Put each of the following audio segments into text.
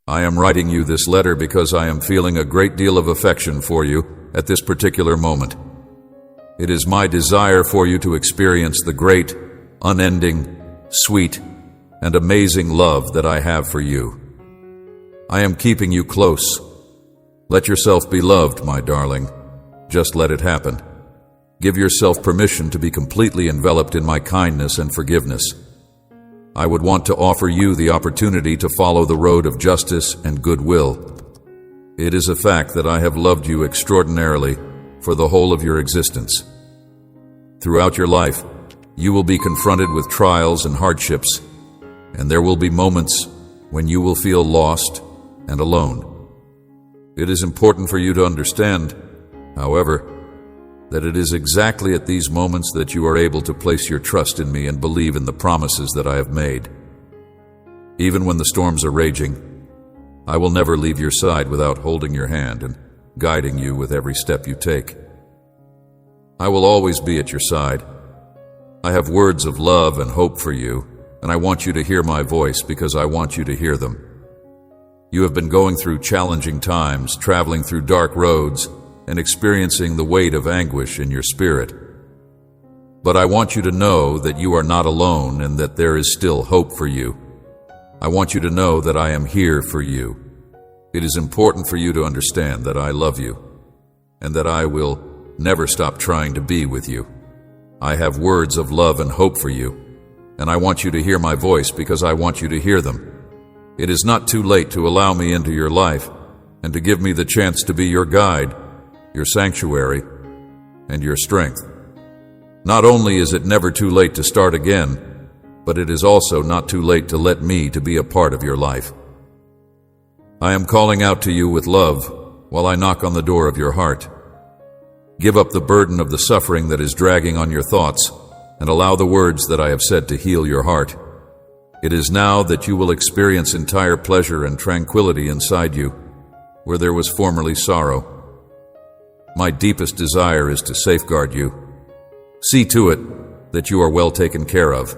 I am writing you this letter because I am feeling a great deal of affection for you at this particular moment. It is my desire for you to experience the great, unending, sweet, and amazing love that I have for you. I am keeping you close. Let yourself be loved, my darling. Just let it happen. Give yourself permission to be completely enveloped in my kindness and forgiveness. I would want to offer you the opportunity to follow the road of justice and goodwill. It is a fact that I have loved you extraordinarily for the whole of your existence. Throughout your life, you will be confronted with trials and hardships, and there will be moments when you will feel lost and alone. It is important for you to understand, however, that it is exactly at these moments that you are able to place your trust in me and believe in the promises that I have made. Even when the storms are raging, I will never leave your side without holding your hand and guiding you with every step you take. I will always be at your side. I have words of love and hope for you, and I want you to hear my voice because I want you to hear them. You have been going through challenging times, traveling through dark roads, and experiencing the weight of anguish in your spirit. But I want you to know that you are not alone and that there is still hope for you. I want you to know that I am here for you. It is important for you to understand that I love you and that I will never stop trying to be with you. I have words of love and hope for you, and I want you to hear my voice because I want you to hear them. It is not too late to allow me into your life and to give me the chance to be your guide, your sanctuary, and your strength. Not only is it never too late to start again, but it is also not too late to let me to be a part of your life. I am calling out to you with love while I knock on the door of your heart. Give up the burden of the suffering that is dragging on your thoughts and allow the words that I have said to heal your heart. It is now that you will experience entire pleasure and tranquility inside you, where there was formerly sorrow. My deepest desire is to safeguard you, see to it that you are well taken care of,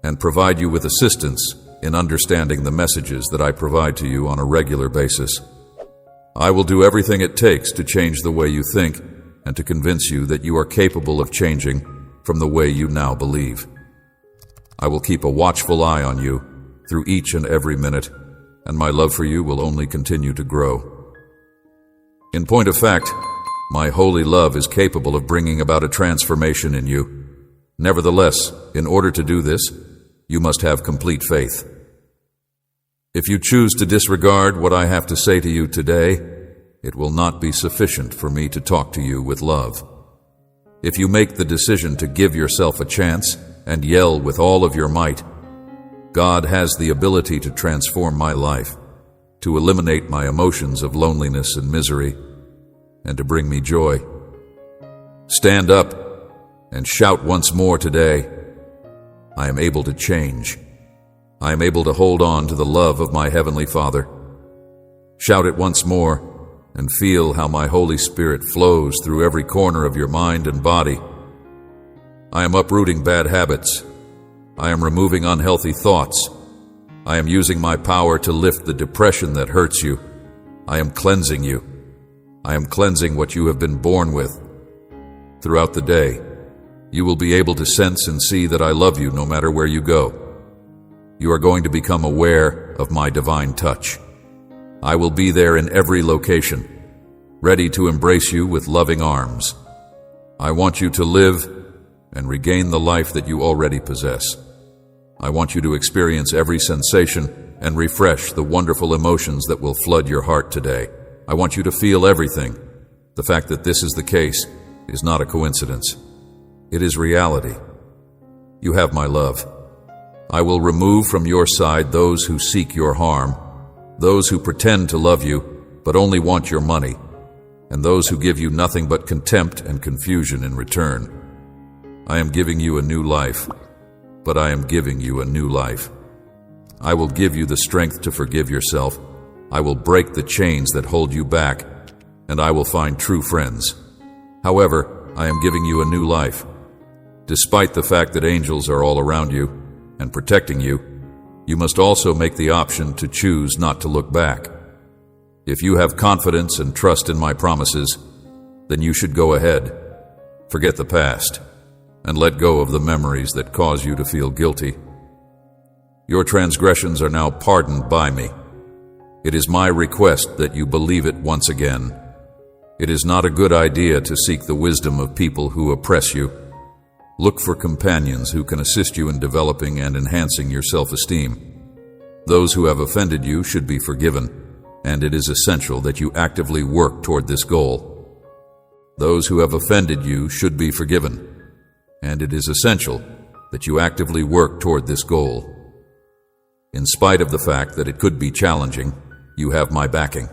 and provide you with assistance in understanding the messages that I provide to you on a regular basis. I will do everything it takes to change the way you think and to convince you that you are capable of changing from the way you now believe. I will keep a watchful eye on you through each and every minute, and my love for you will only continue to grow. In point of fact, my holy love is capable of bringing about a transformation in you. Nevertheless, in order to do this, you must have complete faith. If you choose to disregard what I have to say to you today, it will not be sufficient for me to talk to you with love. If you make the decision to give yourself a chance and yell with all of your might, God has the ability to transform my life, to eliminate my emotions of loneliness and misery, and to bring me joy. Stand up and shout once more today, I am able to change. I am able to hold on to the love of my Heavenly Father. Shout it once more and feel how my Holy Spirit flows through every corner of your mind and body. I am uprooting bad habits. I am removing unhealthy thoughts. I am using my power to lift the depression that hurts you. I am cleansing you. I am cleansing what you have been born with. Throughout the day, you will be able to sense and see that I love you no matter where you go. You are going to become aware of my divine touch. I will be there in every location, ready to embrace you with loving arms. I want you to live and regain the life that you already possess. I want you to experience every sensation and refresh the wonderful emotions that will flood your heart today. I want you to feel everything. The fact that this is the case is not a coincidence. It is reality. You have my love. I will remove from your side those who seek your harm, those who pretend to love you but only want your money, and those who give you nothing but contempt and confusion in return. I am giving you a new life, but I am giving you a new life. I will give you the strength to forgive yourself. I will break the chains that hold you back, and I will find true friends. However, I am giving you a new life. Despite the fact that angels are all around you and protecting you, you must also make the option to choose not to look back. If you have confidence and trust in my promises, then you should go ahead, forget the past, and let go of the memories that cause you to feel guilty. Your transgressions are now pardoned by me. It is my request that you believe it once again. It is not a good idea to seek the wisdom of people who oppress you. Look for companions who can assist you in developing and enhancing your self-esteem. Those who have offended you should be forgiven, and it is essential that you actively work toward this goal. Those who have offended you should be forgiven, and it is essential that you actively work toward this goal. In spite of the fact that it could be challenging, you have my backing.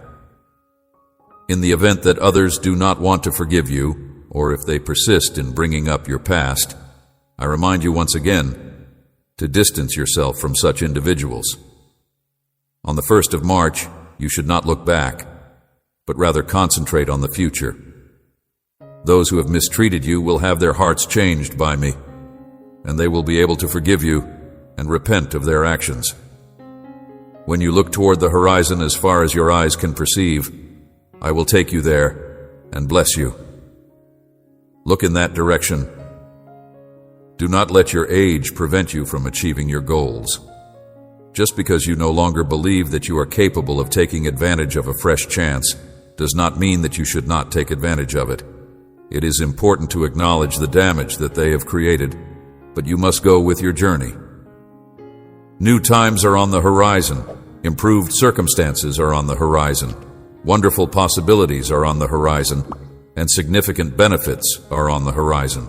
In the event that others do not want to forgive you, or if they persist in bringing up your past, I remind you once again to distance yourself from such individuals. On the 1st of March, you should not look back, but rather concentrate on the future. Those who have mistreated you will have their hearts changed by me, and they will be able to forgive you and repent of their actions. When you look toward the horizon as far as your eyes can perceive, I will take you there and bless you. Look in that direction. Do not let your age prevent you from achieving your goals. Just because you no longer believe that you are capable of taking advantage of a fresh chance does not mean that you should not take advantage of it. It is important to acknowledge the damage that they have created, but you must go with your journey. New times are on the horizon. Improved circumstances are on the horizon. Wonderful possibilities are on the horizon, and significant benefits are on the horizon.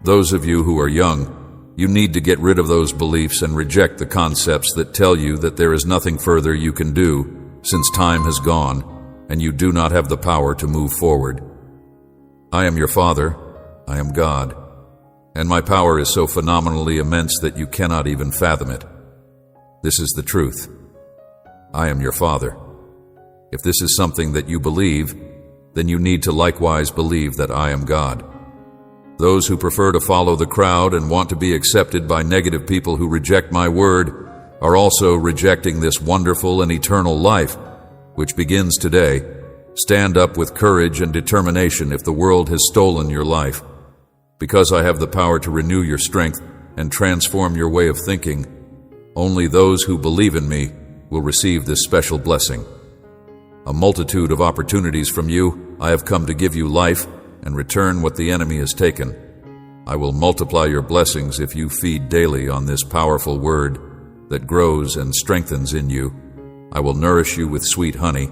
Those of you who are young, you need to get rid of those beliefs and reject the concepts that tell you that there is nothing further you can do since time has gone and you do not have the power to move forward. I am your Father, I am God, and my power is so phenomenally immense that you cannot even fathom it. This is the truth. I am your Father. If this is something that you believe, then you need to likewise believe that I am God. Those who prefer to follow the crowd and want to be accepted by negative people who reject my word are also rejecting this wonderful and eternal life, which begins today. Stand up with courage and determination if the world has stolen your life. Because I have the power to renew your strength and transform your way of thinking, only those who believe in me will receive this special blessing. A multitude of opportunities from you, I have come to give you life and return what the enemy has taken. I will multiply your blessings if you feed daily on this powerful word that grows and strengthens in you. I will nourish you with sweet honey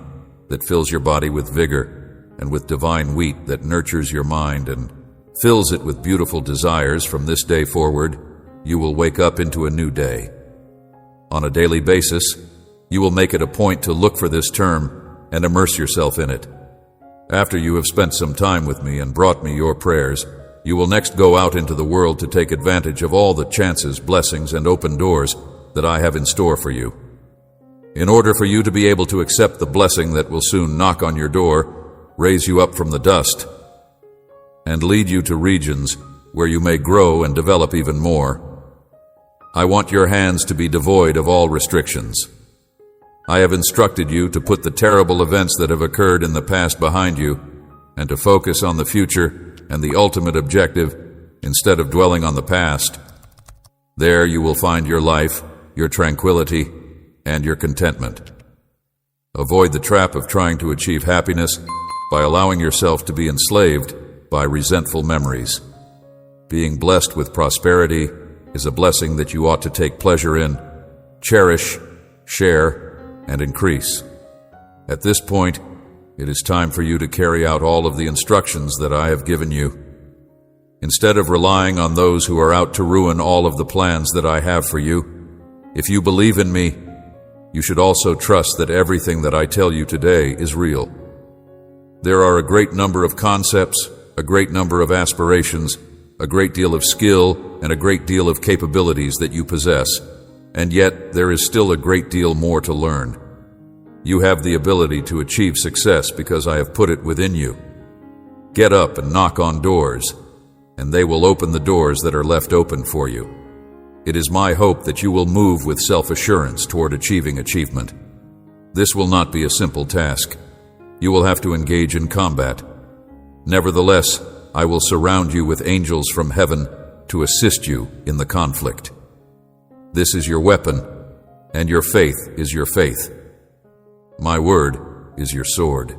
that fills your body with vigor, and with divine wheat that nurtures your mind and fills it with beautiful desires. From this day forward, you will wake up into a new day. On a daily basis, you will make it a point to look for this term and immerse yourself in it. After you have spent some time with me and brought me your prayers, you will next go out into the world to take advantage of all the chances, blessings, and open doors that I have in store for you. In order for you to be able to accept the blessing that will soon knock on your door, raise you up from the dust, and lead you to regions where you may grow and develop even more, I want your hands to be devoid of all restrictions. I have instructed you to put the terrible events that have occurred in the past behind you and to focus on the future and the ultimate objective instead of dwelling on the past. There you will find your life, your tranquility, and your contentment. Avoid the trap of trying to achieve happiness by allowing yourself to be enslaved by resentful memories. Being blessed with prosperity is a blessing that you ought to take pleasure in, cherish, share, and increase. At this point, it is time for you to carry out all of the instructions that I have given you. Instead of relying on those who are out to ruin all of the plans that I have for you, if you believe in me, you should also trust that everything that I tell you today is real. There are a great number of concepts, a great number of aspirations, a great deal of skill, and a great deal of capabilities that you possess, and yet there is still a great deal more to learn. You have the ability to achieve success because I have put it within you. Get up and knock on doors, and they will open the doors that are left open for you. It is my hope that you will move with self-assurance toward achieving achievement. This will not be a simple task. You will have to engage in combat. Nevertheless, I will surround you with angels from heaven to assist you in the conflict. This is your weapon, and your faith is your faith. My word is your sword.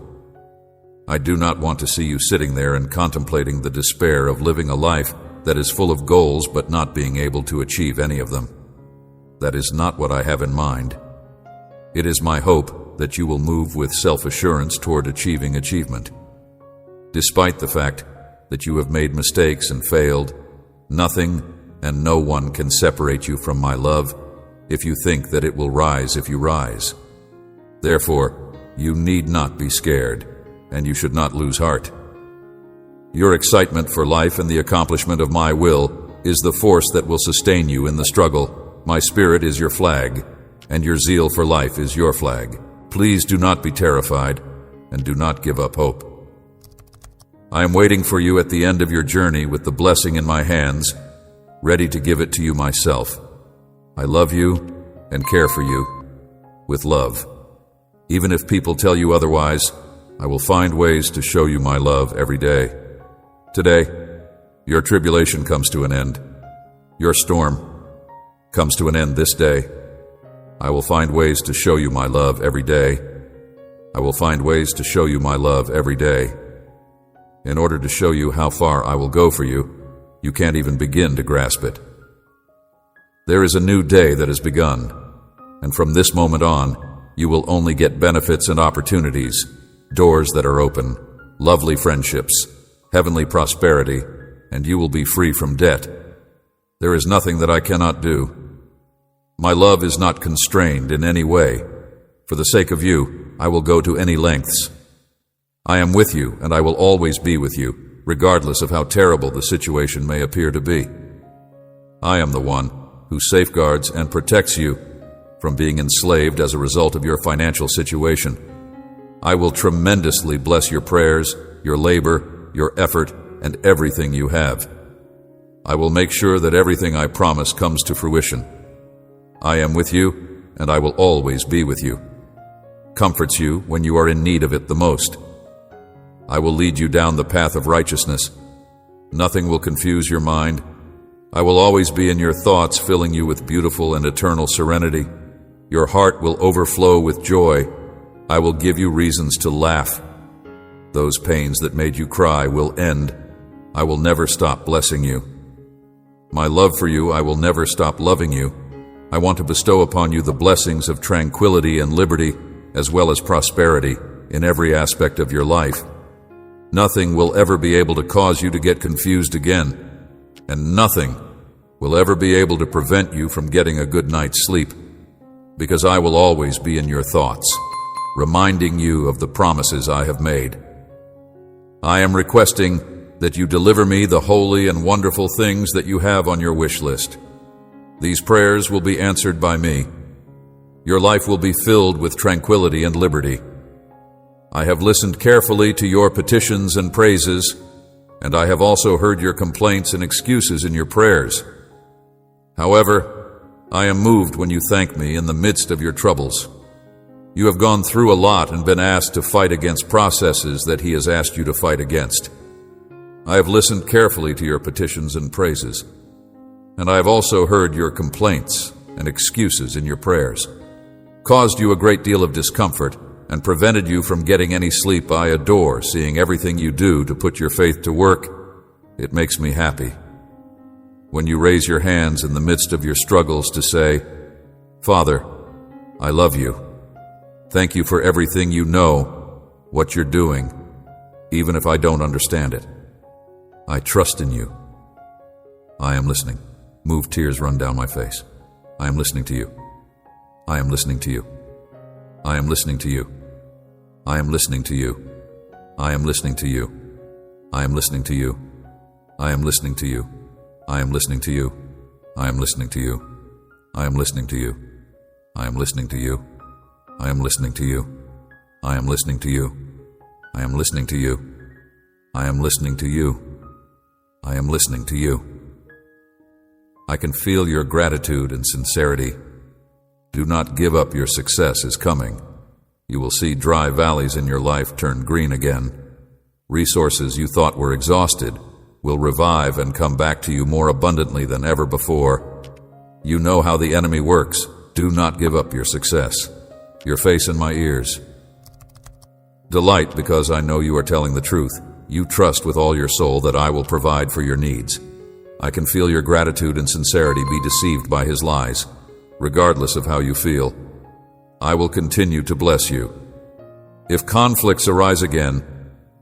I do not want to see you sitting there and contemplating the despair of living a life that is full of goals but not being able to achieve any of them. That is not what I have in mind. It is my hope that you will move with self-assurance toward achieving achievement. Despite the fact that you have made mistakes and failed, nothing and no one can separate you from my love if you think that it will rise if you rise. Therefore, you need not be scared, and you should not lose heart. Your excitement for life and the accomplishment of my will is the force that will sustain you in the struggle. My spirit is your flag, and your zeal for life is your flag. Please do not be terrified, and do not give up hope. I am waiting for you at the end of your journey with the blessing in my hands, ready to give it to you myself. I love you and care for you with love. Even if people tell you otherwise, I will find ways to show you my love every day. Today, your tribulation comes to an end. Your storm comes to an end this day. I will find ways to show you my love every day. I will find ways to show you my love every day. In order to show you how far I will go for you, you can't even begin to grasp it. There is a new day that has begun, and from this moment on, you will only get benefits and opportunities, doors that are open, lovely friendships, heavenly prosperity, and you will be free from debt. There is nothing that I cannot do. My love is not constrained in any way. For the sake of you, I will go to any lengths. I am with you, and I will always be with you, regardless of how terrible the situation may appear to be. I am the one who safeguards and protects you from being enslaved as a result of your financial situation. I will tremendously bless your prayers, your labor, your effort, and everything you have. I will make sure that everything I promise comes to fruition. I am with you, and I will always be with you. Comforts you when you are in need of it the most. I will lead you down the path of righteousness. Nothing will confuse your mind. I will always be in your thoughts, filling you with beautiful and eternal serenity. Your heart will overflow with joy. I will give you reasons to laugh. Those pains that made you cry will end. I will never stop blessing you. My love for you, I will never stop loving you. I want to bestow upon you the blessings of tranquility and liberty, as well as prosperity in every aspect of your life. Nothing will ever be able to cause you to get confused again, and nothing will ever be able to prevent you from getting a good night's sleep, because I will always be in your thoughts, reminding you of the promises I have made. I am requesting that you deliver me the holy and wonderful things that you have on your wish list. These prayers will be answered by me. Your life will be filled with tranquility and liberty. I have listened carefully to your petitions and praises, and I have also heard your complaints and excuses in your prayers. However, I am moved when you thank me in the midst of your troubles. You have gone through a lot and been asked to fight against processes that He has asked you to fight against. I have listened carefully to your petitions and praises, and I have also heard your complaints and excuses in your prayers. Caused you a great deal of discomfort and prevented you from getting any sleep. I adore seeing everything you do to put your faith to work. It makes me happy. When you raise your hands in the midst of your struggles to say, Father, I love you. Thank you for everything you know, what you're doing, even if I don't understand it. I trust in you. I am listening. Move tears run down my face. I am listening to you. I am listening to you. I am listening to you. I am listening to you. I am listening to you. I am listening to you. I am listening to you. I am listening to you. I am listening to you. I am listening to you. I am listening to you. I am listening to you. I am listening to you. I am listening to you. I am listening to you. I am listening to you. I can feel your gratitude and sincerity. Do not give up. Your success is coming. You will see dry valleys in your life turn green again. Resources you thought were exhausted will revive and come back to you more abundantly than ever before. You know how the enemy works. Do not give up your success. Your face in my ears. Delight because I know you are telling the truth. You trust with all your soul that I will provide for your needs. I can feel your gratitude and sincerity. Be deceived by his lies, regardless of how you feel. I will continue to bless you. If conflicts arise again,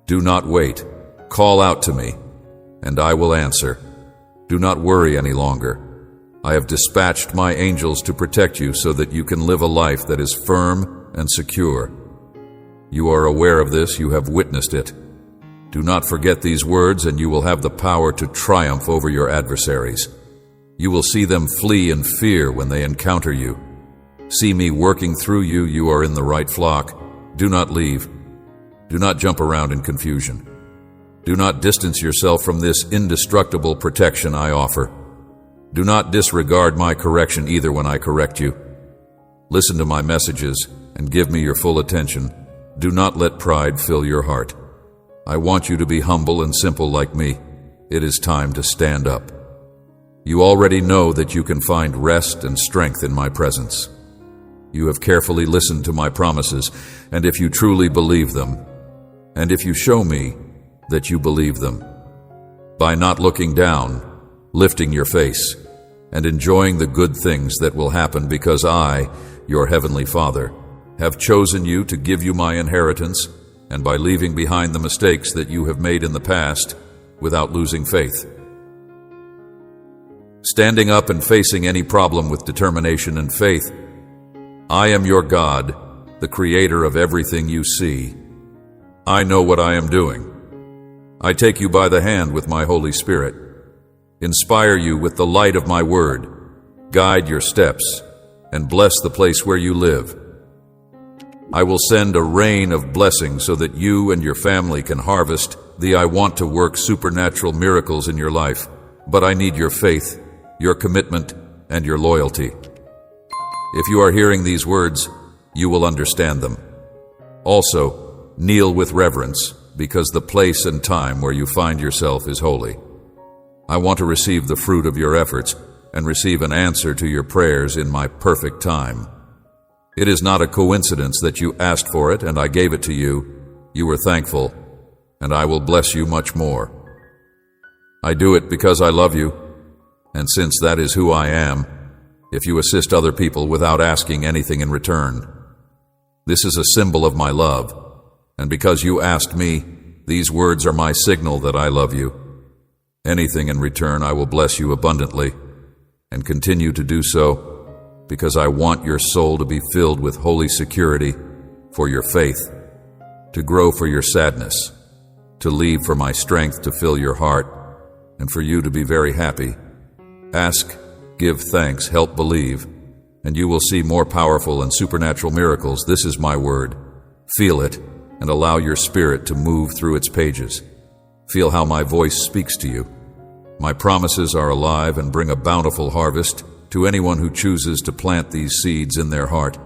do not wait. Call out to me, and I will answer. Do not worry any longer. I have dispatched my angels to protect you so that you can live a life that is firm and secure. You are aware of this. You have witnessed it. Do not forget these words, and you will have the power to triumph over your adversaries. You will see them flee in fear when they encounter you. See me working through you. You are in the right flock. Do not leave. Do not jump around in confusion. Do not distance yourself from this indestructible protection I offer. Do not disregard my correction either when I correct you. Listen to my messages and give me your full attention. Do not let pride fill your heart. I want you to be humble and simple like me. It is time to stand up. You already know that you can find rest and strength in my presence. You have carefully listened to my promises, and if you truly believe them, and if you show me that you believe them, by not looking down, lifting your face, and enjoying the good things that will happen because I, your heavenly Father, have chosen you to give you my inheritance, and by leaving behind the mistakes that you have made in the past without losing faith. Standing up and facing any problem with determination and faith. I am your God, the creator of everything you see. I know what I am doing. I take you by the hand with my Holy Spirit, inspire you with the light of my word, guide your steps, and bless the place where you live. I will send a rain of blessings so that you and your family can harvest I want to work supernatural miracles in your life, but I need your faith, your commitment, and your loyalty. If you are hearing these words, you will understand them. Also, kneel with reverence, because the place and time where you find yourself is holy. I want to receive the fruit of your efforts and receive an answer to your prayers in my perfect time. It is not a coincidence that you asked for it and I gave it to you. You were thankful, and I will bless you much more. I do it because I love you, and since that is who I am, if you assist other people without asking anything in return, this is a symbol of my love, and because you asked me, these words are my signal that I love you. Anything in return, I will bless you abundantly, and continue to do so, because I want your soul to be filled with holy security for your faith, to grow for your sadness, to leave for my strength to fill your heart, and for you to be very happy. Ask, give thanks, help believe, and you will see more powerful and supernatural miracles. This is my word. Feel it, and allow your spirit to move through its pages. Feel how my voice speaks to you. My promises are alive and bring a bountiful harvest to anyone who chooses to plant these seeds in their heart.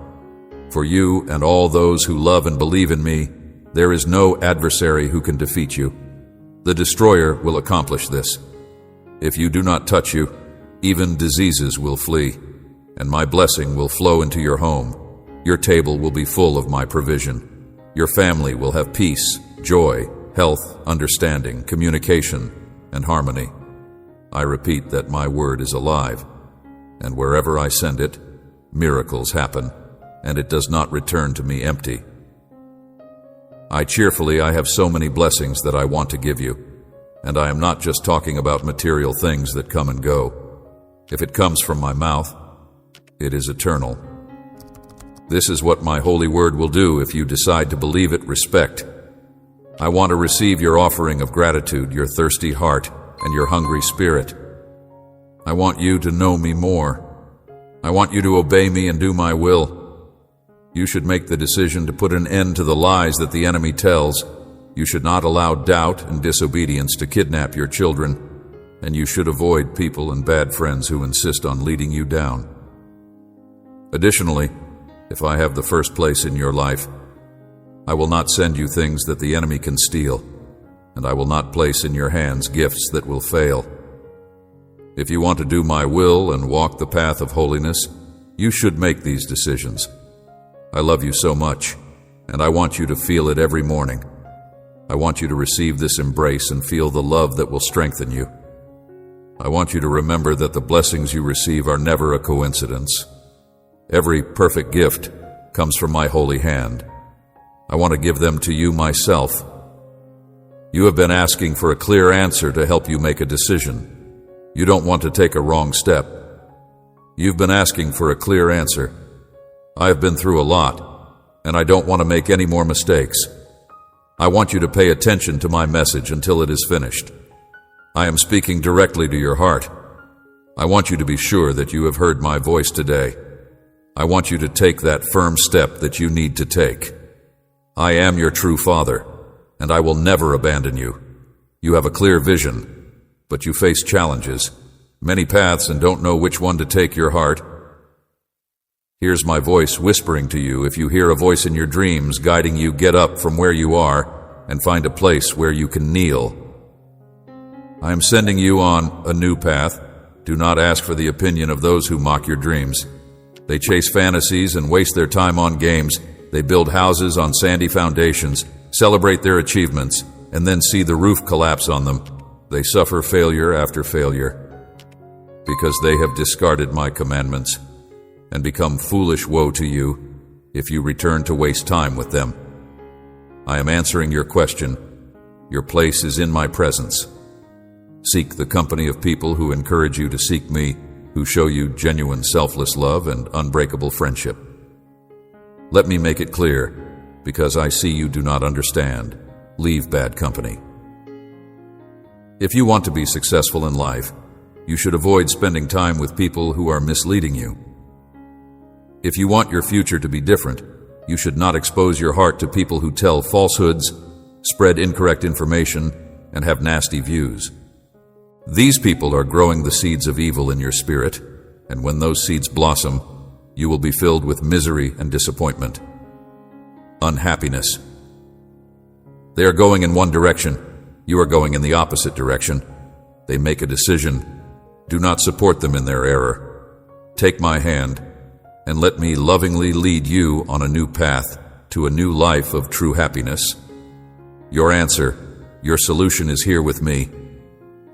For you and all those who love and believe in me, there is no adversary who can defeat you. The destroyer will accomplish this. If you do not touch you, even diseases will flee, and my blessing will flow into your home. Your table will be full of my provision. Your family will have peace, joy, health, understanding, communication, and harmony. I repeat that my word is alive, and wherever I send it, miracles happen, and it does not return to me empty. I have so many blessings that I want to give you, and I am not just talking about material things that come and go. If it comes from my mouth, it is eternal. This is what my holy word will do if you decide to believe it. Respect. I want to receive your offering of gratitude, your thirsty heart, and your hungry spirit. I want you to know me more. I want you to obey me and do my will. You should make the decision to put an end to the lies that the enemy tells. You should not allow doubt and disobedience to kidnap your children. and you should avoid people and bad friends who insist on leading you down. Additionally, if I have the first place in your life, I will not send you things that the enemy can steal, and I will not place in your hands gifts that will fail. If you want to do my will and walk the path of holiness, you should make these decisions. I love you so much, and I want you to feel it every morning. I want you to receive this embrace and feel the love that will strengthen you. I want you to remember that the blessings you receive are never a coincidence. Every perfect gift comes from my holy hand. I want to give them to you myself. You have been asking for a clear answer to help you make a decision. You don't want to take a wrong step. You've been asking for a clear answer. I have been through a lot, and I don't want to make any more mistakes. I want you to pay attention to my message until it is finished. I am speaking directly to your heart. I want you to be sure that you have heard my voice today. I want you to take that firm step that you need to take. I am your true Father, and I will never abandon you. You have a clear vision, but you face challenges, many paths, and don't know which one to take your heart. Here's my voice whispering to you. If you hear a voice in your dreams guiding you, get up from where you are and find a place where you can kneel. I am sending you on a new path. Do not ask for the opinion of those who mock your dreams. They chase fantasies and waste their time on games. They build houses on sandy foundations, celebrate their achievements, and then see the roof collapse on them. They suffer failure after failure because they have discarded my commandments and become foolish. Woe to you if you return to waste time with them. I am answering your question. Your place is in my presence. Seek the company of people who encourage you to seek me, who show you genuine selfless love and unbreakable friendship. Let me make it clear, because I see you do not understand. Leave bad company. If you want to be successful in life, you should avoid spending time with people who are misleading you. If you want your future to be different, you should not expose your heart to people who tell falsehoods, spread incorrect information, and have nasty views. These people are growing the seeds of evil in your spirit, and when those seeds blossom, you will be filled with misery and disappointment, unhappiness. They are going in one direction. You are going in the opposite direction. They make a decision. Do not support them in their error. Take my hand, and let me lovingly lead you on a new path to a new life of true happiness. Your answer, your solution is here with me.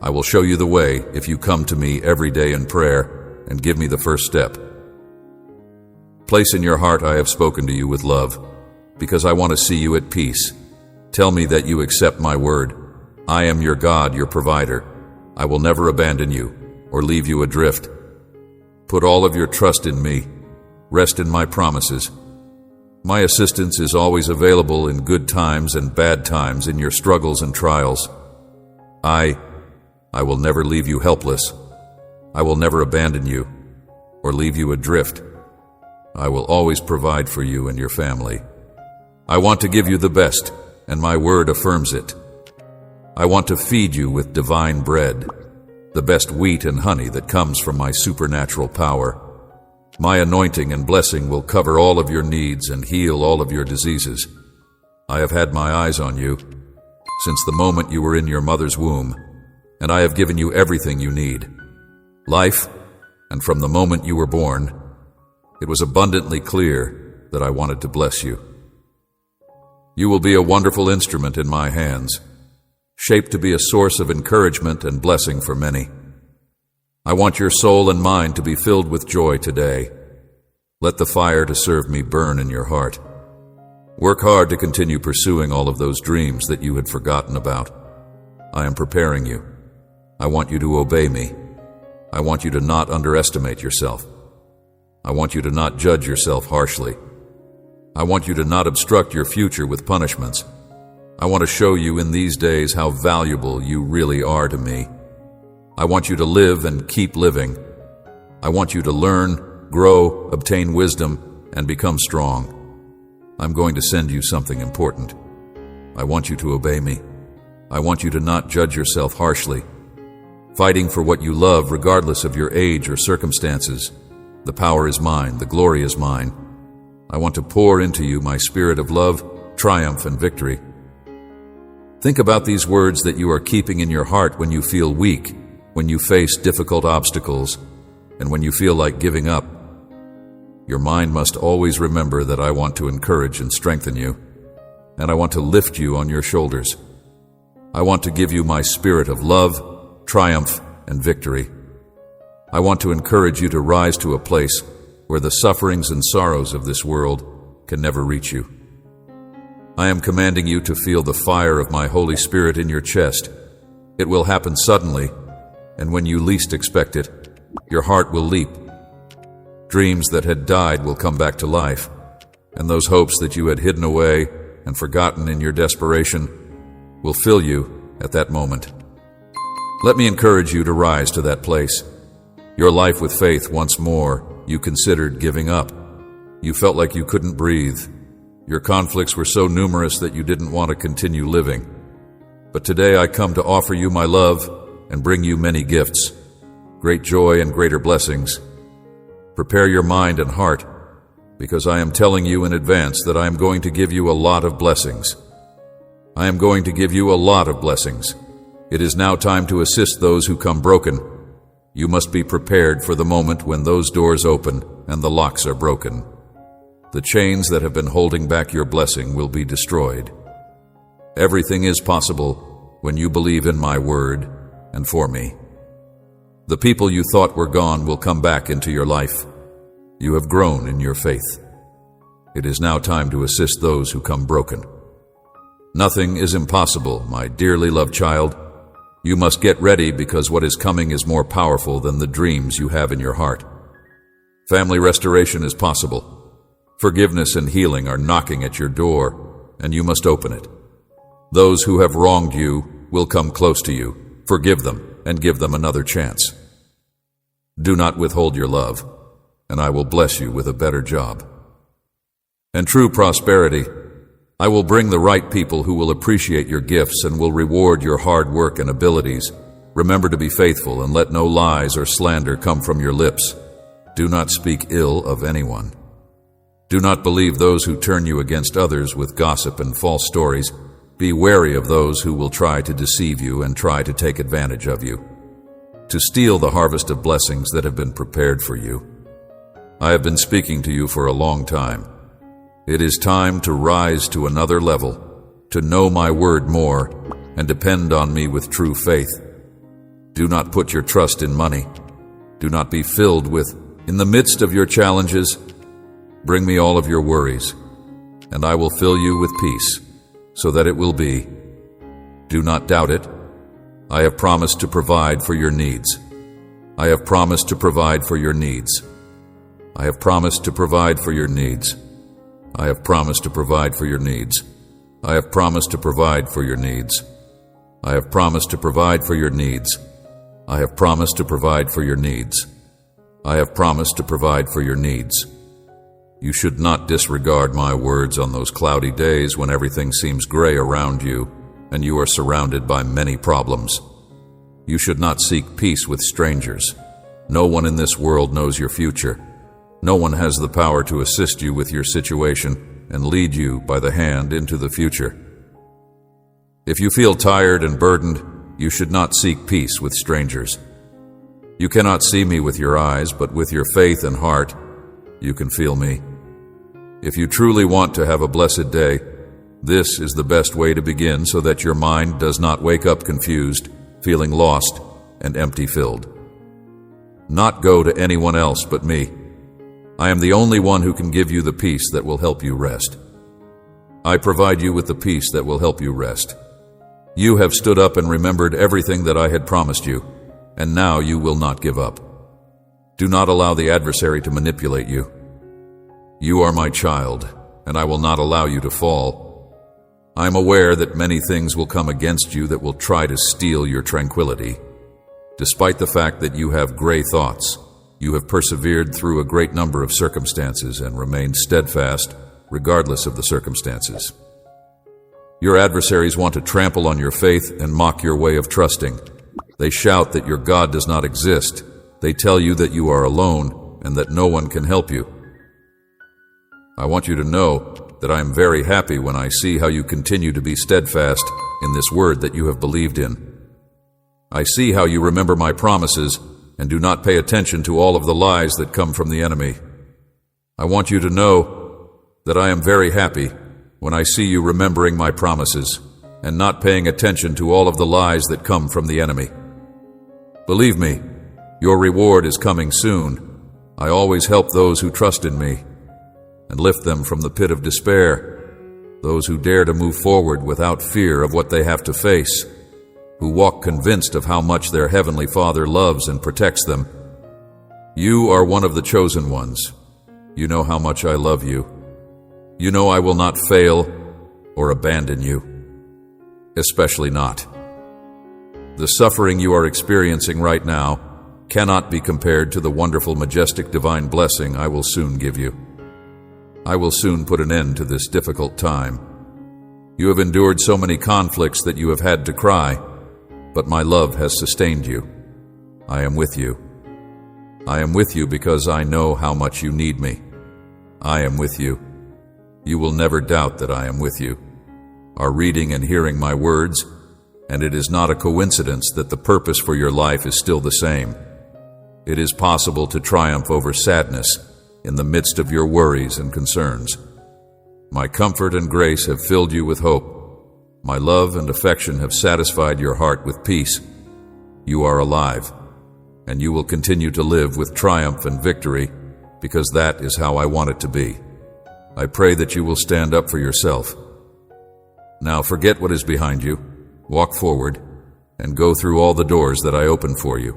I will show you the way if you come to me every day in prayer and give me the first step. Place in your heart I have spoken to you with love, because I want to see you at peace. Tell me that you accept my word. I am your God, your provider. I will never abandon you or leave you adrift. Put all of your trust in me. Rest in my promises. My assistance is always available in good times and bad times, in your struggles and trials. I will never leave you helpless. I will never abandon you or leave you adrift. I will always provide for you and your family. I want to give you the best, and my word affirms it. I want to feed you with divine bread, the best wheat and honey that comes from my supernatural power. My anointing and blessing will cover all of your needs and heal all of your diseases. I have had my eyes on you since the moment you were in your mother's womb, and I have given you everything you need. Life, and from the moment you were born, it was abundantly clear that I wanted to bless you. You will be a wonderful instrument in my hands, shaped to be a source of encouragement and blessing for many. I want your soul and mind to be filled with joy today. Let the fire to serve me burn in your heart. Work hard to continue pursuing all of those dreams that you had forgotten about. I am preparing you. I want you to obey me. I want you to not underestimate yourself. I want you to not judge yourself harshly. I want you to not obstruct your future with punishments. I want to show you in these days how valuable you really are to me. I want you to live and keep living. I want you to learn, grow, obtain wisdom, and become strong. I'm going to send you something important. I want you to obey me. I want you to not judge yourself harshly. fighting for what you love regardless of your age or circumstances. The power is mine, the glory is mine. I want to pour into you my spirit of love, triumph, and victory. Think about these words that you are keeping in your heart when you feel weak, when you face difficult obstacles, and when you feel like giving up. Your mind must always remember that I want to encourage and strengthen you, and I want to lift you on your shoulders. I want to give you my spirit of love, triumph, and victory. I want to encourage you to rise to a place where the sufferings and sorrows of this world can never reach you. I am commanding you to feel the fire of my Holy Spirit in your chest. It will happen suddenly, and when you least expect it, your heart will leap. Dreams that had died will come back to life, and those hopes that you had hidden away and forgotten in your desperation will fill you at that moment. Let me encourage you to rise to that place. Your life with faith once more, you considered giving up. You felt like you couldn't breathe. Your conflicts were so numerous that you didn't want to continue living. But today I come to offer you my love and bring you many gifts, great joy and greater blessings. Prepare your mind and heart, because I am telling you in advance that I am going to give you a lot of blessings. I am going to give you a lot of blessings. It is now time to assist those who come broken. You must be prepared for the moment when those doors open and the locks are broken. The chains that have been holding back your blessing will be destroyed. Everything is possible when you believe in my word and for me. The people you thought were gone will come back into your life. You have grown in your faith. It is now time to assist those who come broken. Nothing is impossible, my dearly loved child. You must get ready because what is coming is more powerful than the dreams you have in your heart. Family restoration is possible. Forgiveness and healing are knocking at your door, and you must open it. Those who have wronged you will come close to you. Forgive them and give them another chance. Do not withhold your love, and I will bless you with a better job. And true prosperity, I will bring the right people who will appreciate your gifts and will reward your hard work and abilities. Remember to be faithful and let no lies or slander come from your lips. Do not speak ill of anyone. Do not believe those who turn you against others with gossip and false stories. Be wary of those who will try to deceive you and try to take advantage of you, to steal the harvest of blessings that have been prepared for you. I have been speaking to you for a long time. It is time to rise to another level, to know my word more, and depend on me with true faith. Do not put your trust in money. Do not be filled with, in the midst of your challenges, bring me all of your worries, and I will fill you with peace, so that it will be. Do not doubt it. I have promised to provide for your needs. I have promised to provide for your needs. I have promised to provide for your needs. I have promised to provide for your needs. I have promised to provide for your needs. I have promised to provide for your needs. I have promised to provide for your needs. I have promised to provide for your needs. You should not disregard my words on those cloudy days when everything seems gray around you and you are surrounded by many problems. You should not seek peace with strangers. No one in this world knows your future. No one has the power to assist you with your situation and lead you by the hand into the future. If you feel tired and burdened, you should not seek peace with strangers. You cannot see me with your eyes, but with your faith and heart, you can feel me. If you truly want to have a blessed day, this is the best way to begin so that your mind does not wake up confused, feeling lost and empty-filled. Not go to anyone else but me. I am the only one who can give you the peace that will help you rest. I provide you with the peace that will help you rest. You have stood up and remembered everything that I had promised you, and now you will not give up. Do not allow the adversary to manipulate you. You are my child, and I will not allow you to fall. I am aware that many things will come against you that will try to steal your tranquility. Despite the fact that you have gray thoughts, you have persevered through a great number of circumstances and remained steadfast regardless of the circumstances. Your adversaries want to trample on your faith and mock your way of trusting. They shout that your God does not exist. They tell you that you are alone and that no one can help you. I want you to know that I am very happy when I see how you continue to be steadfast in this word that you have believed in. I see how you remember my promises and do not pay attention to all of the lies that come from the enemy. I want you to know that I am very happy when I see you remembering my promises and not paying attention to all of the lies that come from the enemy. Believe me, your reward is coming soon. I always help those who trust in me and lift them from the pit of despair, those who dare to move forward without fear of what they have to face, who walk convinced of how much their Heavenly Father loves and protects them. You are one of the chosen ones. You know how much I love you. You know I will not fail or abandon you, especially not. The suffering you are experiencing right now cannot be compared to the wonderful, majestic, divine blessing I will soon give you. I will soon put an end to this difficult time. You have endured so many conflicts that you have had to cry, but my love has sustained you. I am with you. I am with you because I know how much you need me. I am with you. You will never doubt that I am with you, are reading and hearing my words, and it is not a coincidence that the purpose for your life is still the same. It is possible to triumph over sadness in the midst of your worries and concerns. My comfort and grace have filled you with hope. My love and affection have satisfied your heart with peace. You are alive, and you will continue to live with triumph and victory because that is how I want it to be. I pray that you will stand up for yourself. Now forget what is behind you, walk forward, and go through all the doors that I open for you.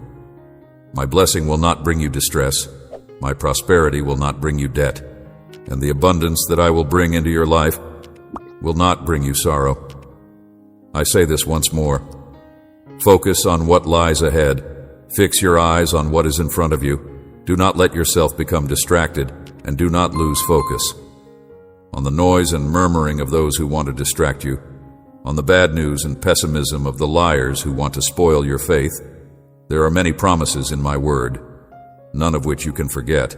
My blessing will not bring you distress. My prosperity will not bring you debt, and the abundance that I will bring into your life will not bring you sorrow. I say this once more. Focus on what lies ahead. Fix your eyes on what is in front of you. Do not let yourself become distracted, and do not lose focus on the noise and murmuring of those who want to distract you, on the bad news and pessimism of the liars who want to spoil your faith. There are many promises in my word, none of which you can forget,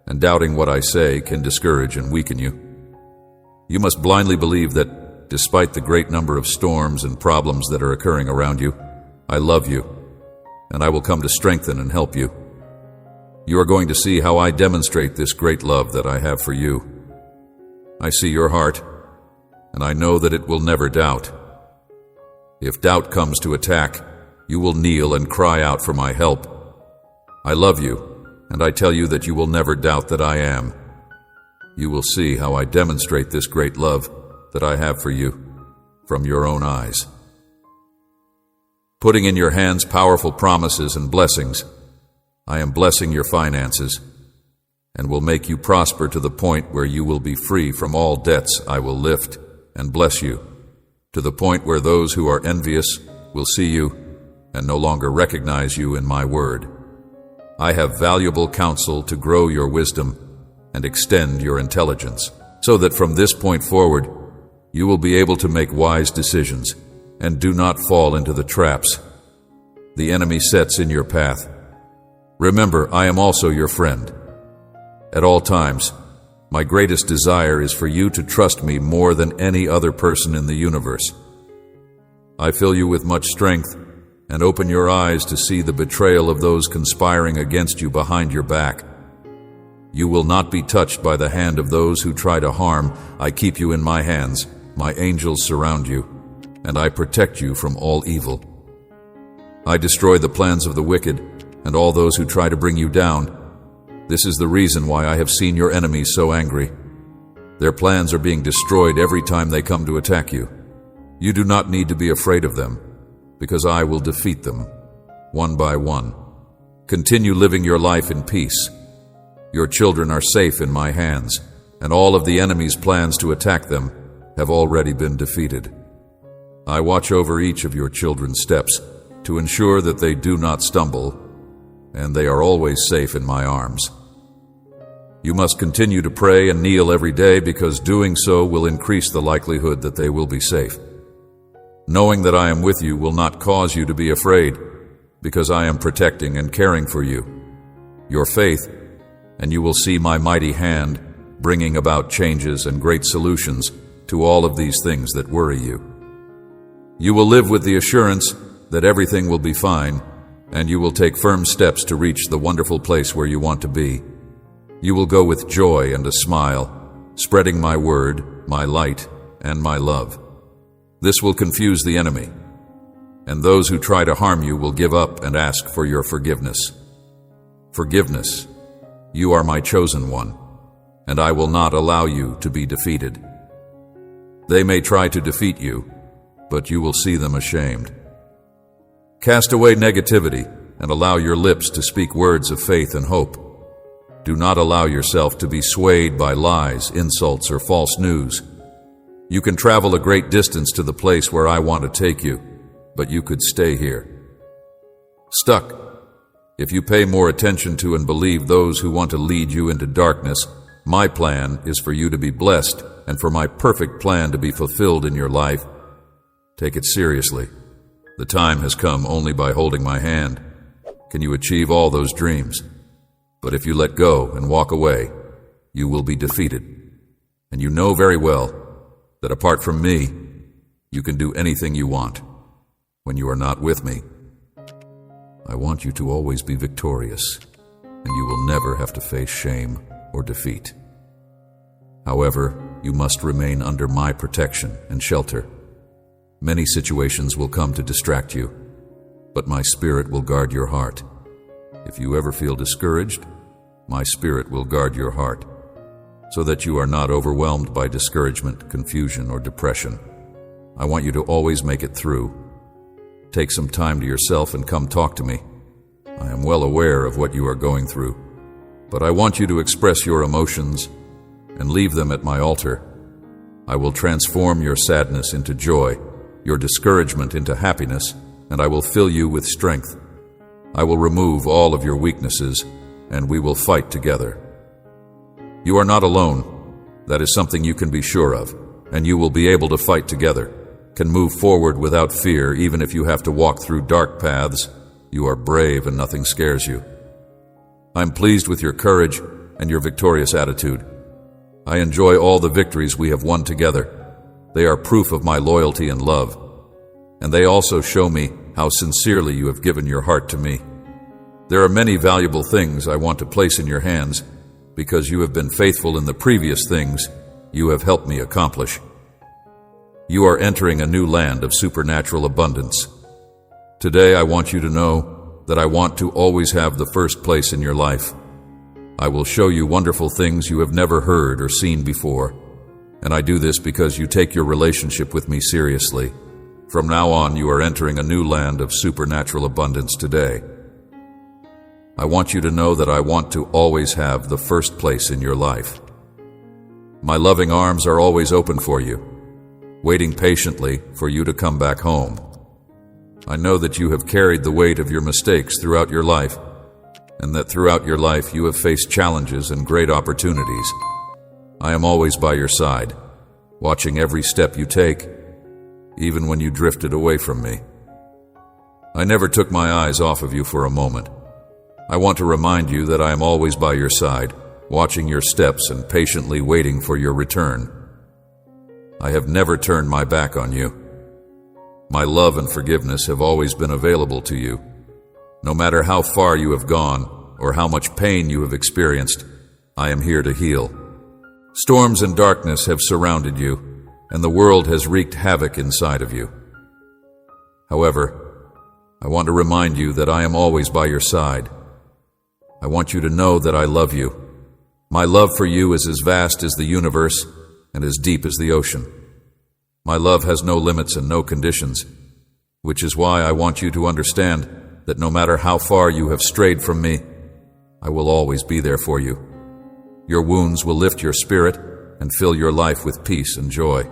and doubting what I say can discourage and weaken you. You must blindly believe that, despite the great number of storms and problems that are occurring around you, I love you, and I will come to strengthen and help you. You are going to see how I demonstrate this great love that I have for you. I see your heart, and I know that it will never doubt. If doubt comes to attack, you will kneel and cry out for my help. I love you, and I tell you that you will never doubt that I am. You will see how I demonstrate this great love that I have for you from your own eyes. Putting in your hands powerful promises and blessings, I am blessing your finances and will make you prosper to the point where you will be free from all debts. I will lift and bless you to the point where those who are envious will see you and no longer recognize you in my word. I have valuable counsel to grow your wisdom and extend your intelligence, so that from this point forward, you will be able to make wise decisions and do not fall into the traps the enemy sets in your path. Remember, I am also your friend. At all times, my greatest desire is for you to trust me more than any other person in the universe. I fill you with much strength and open your eyes to see the betrayal of those conspiring against you behind your back. You will not be touched by the hand of those who try to harm. I keep you in my hands. My angels surround you, and I protect you from all evil. I destroy the plans of the wicked and all those who try to bring you down. This is the reason why I have seen your enemies so angry. Their plans are being destroyed every time they come to attack you. You do not need to be afraid of them, because I will defeat them, one by one. Continue living your life in peace. Your children are safe in my hands, and all of the enemy's plans to attack them have already been defeated. I watch over each of your children's steps to ensure that they do not stumble, and they are always safe in my arms. You must continue to pray and kneel every day, because doing so will increase the likelihood that they will be safe. Knowing that I am with you will not cause you to be afraid. because I am protecting and caring for you. Your faith, and you will see my mighty hand bringing about changes and great solutions to all of these things that worry you. You will live with the assurance that everything will be fine, and you will take firm steps to reach the wonderful place where you want to be. You will go with joy and a smile, spreading my word, my light, and my love. This will confuse the enemy, and those who try to harm you will give up and ask for your forgiveness. Forgiveness. You are my chosen one, and I will not allow you to be defeated. They may try to defeat you, but you will see them ashamed. Cast away negativity and allow your lips to speak words of faith and hope. Do not allow yourself to be swayed by lies, insults, or false news. You can travel a great distance to the place where I want to take you, but you could stay here. Stuck. If you pay more attention to and believe those who want to lead you into darkness, my plan is for you to be blessed and for my perfect plan to be fulfilled in your life. Take it seriously. The time has come only by holding my hand. Can you achieve all those dreams? But if you let go and walk away, you will be defeated. And you know very well that apart from me, you can do anything you want. When you are not with me, I want you to always be victorious, and you will never have to face shame or defeat. However, you must remain under my protection and shelter. Many situations will come to distract you, but my spirit will guard your heart. If you ever feel discouraged, my spirit will guard your heart, so that you are not overwhelmed by discouragement, confusion, or depression. I want you to always make it through. Take some time to yourself and come talk to me. I am well aware of what you are going through, but I want you to express your emotions and leave them at my altar. I will transform your sadness into joy, your discouragement into happiness, and I will fill you with strength. I will remove all of your weaknesses, and we will fight together. You are not alone. That is something you can be sure of, and you will be able to fight together, can move forward without fear even if you have to walk through dark paths. You are brave and nothing scares you. I'm pleased with your courage and your victorious attitude. I enjoy all the victories we have won together. They are proof of my loyalty and love, and they also show me how sincerely you have given your heart to me. There are many valuable things I want to place in your hands because you have been faithful in the previous things you have helped me accomplish. You are entering a new land of supernatural abundance. Today I want you to know that I want to always have the first place in your life. I will show you wonderful things you have never heard or seen before, and I do this because you take your relationship with me seriously. From now on, you are entering a new land of supernatural abundance today. I want you to know that I want to always have the first place in your life. My loving arms are always open for you, waiting patiently for you to come back home. I know that you have carried the weight of your mistakes throughout your life, and that throughout your life you have faced challenges and great opportunities. I am always by your side, watching every step you take, even when you drifted away from me. I never took my eyes off of you for a moment. I want to remind you that I am always by your side, watching your steps and patiently waiting for your return. I have never turned my back on you. My love and forgiveness have always been available to you. No matter how far you have gone or how much pain you have experienced, I am here to heal. Storms and darkness have surrounded you, and the world has wreaked havoc inside of you. However, I want to remind you that I am always by your side. I want you to know that I love you. My love for you is as vast as the universe and as deep as the ocean. My love has no limits and no conditions, which is why I want you to understand that no matter how far you have strayed from me, I will always be there for you. Your wounds will lift your spirit and fill your life with peace and joy.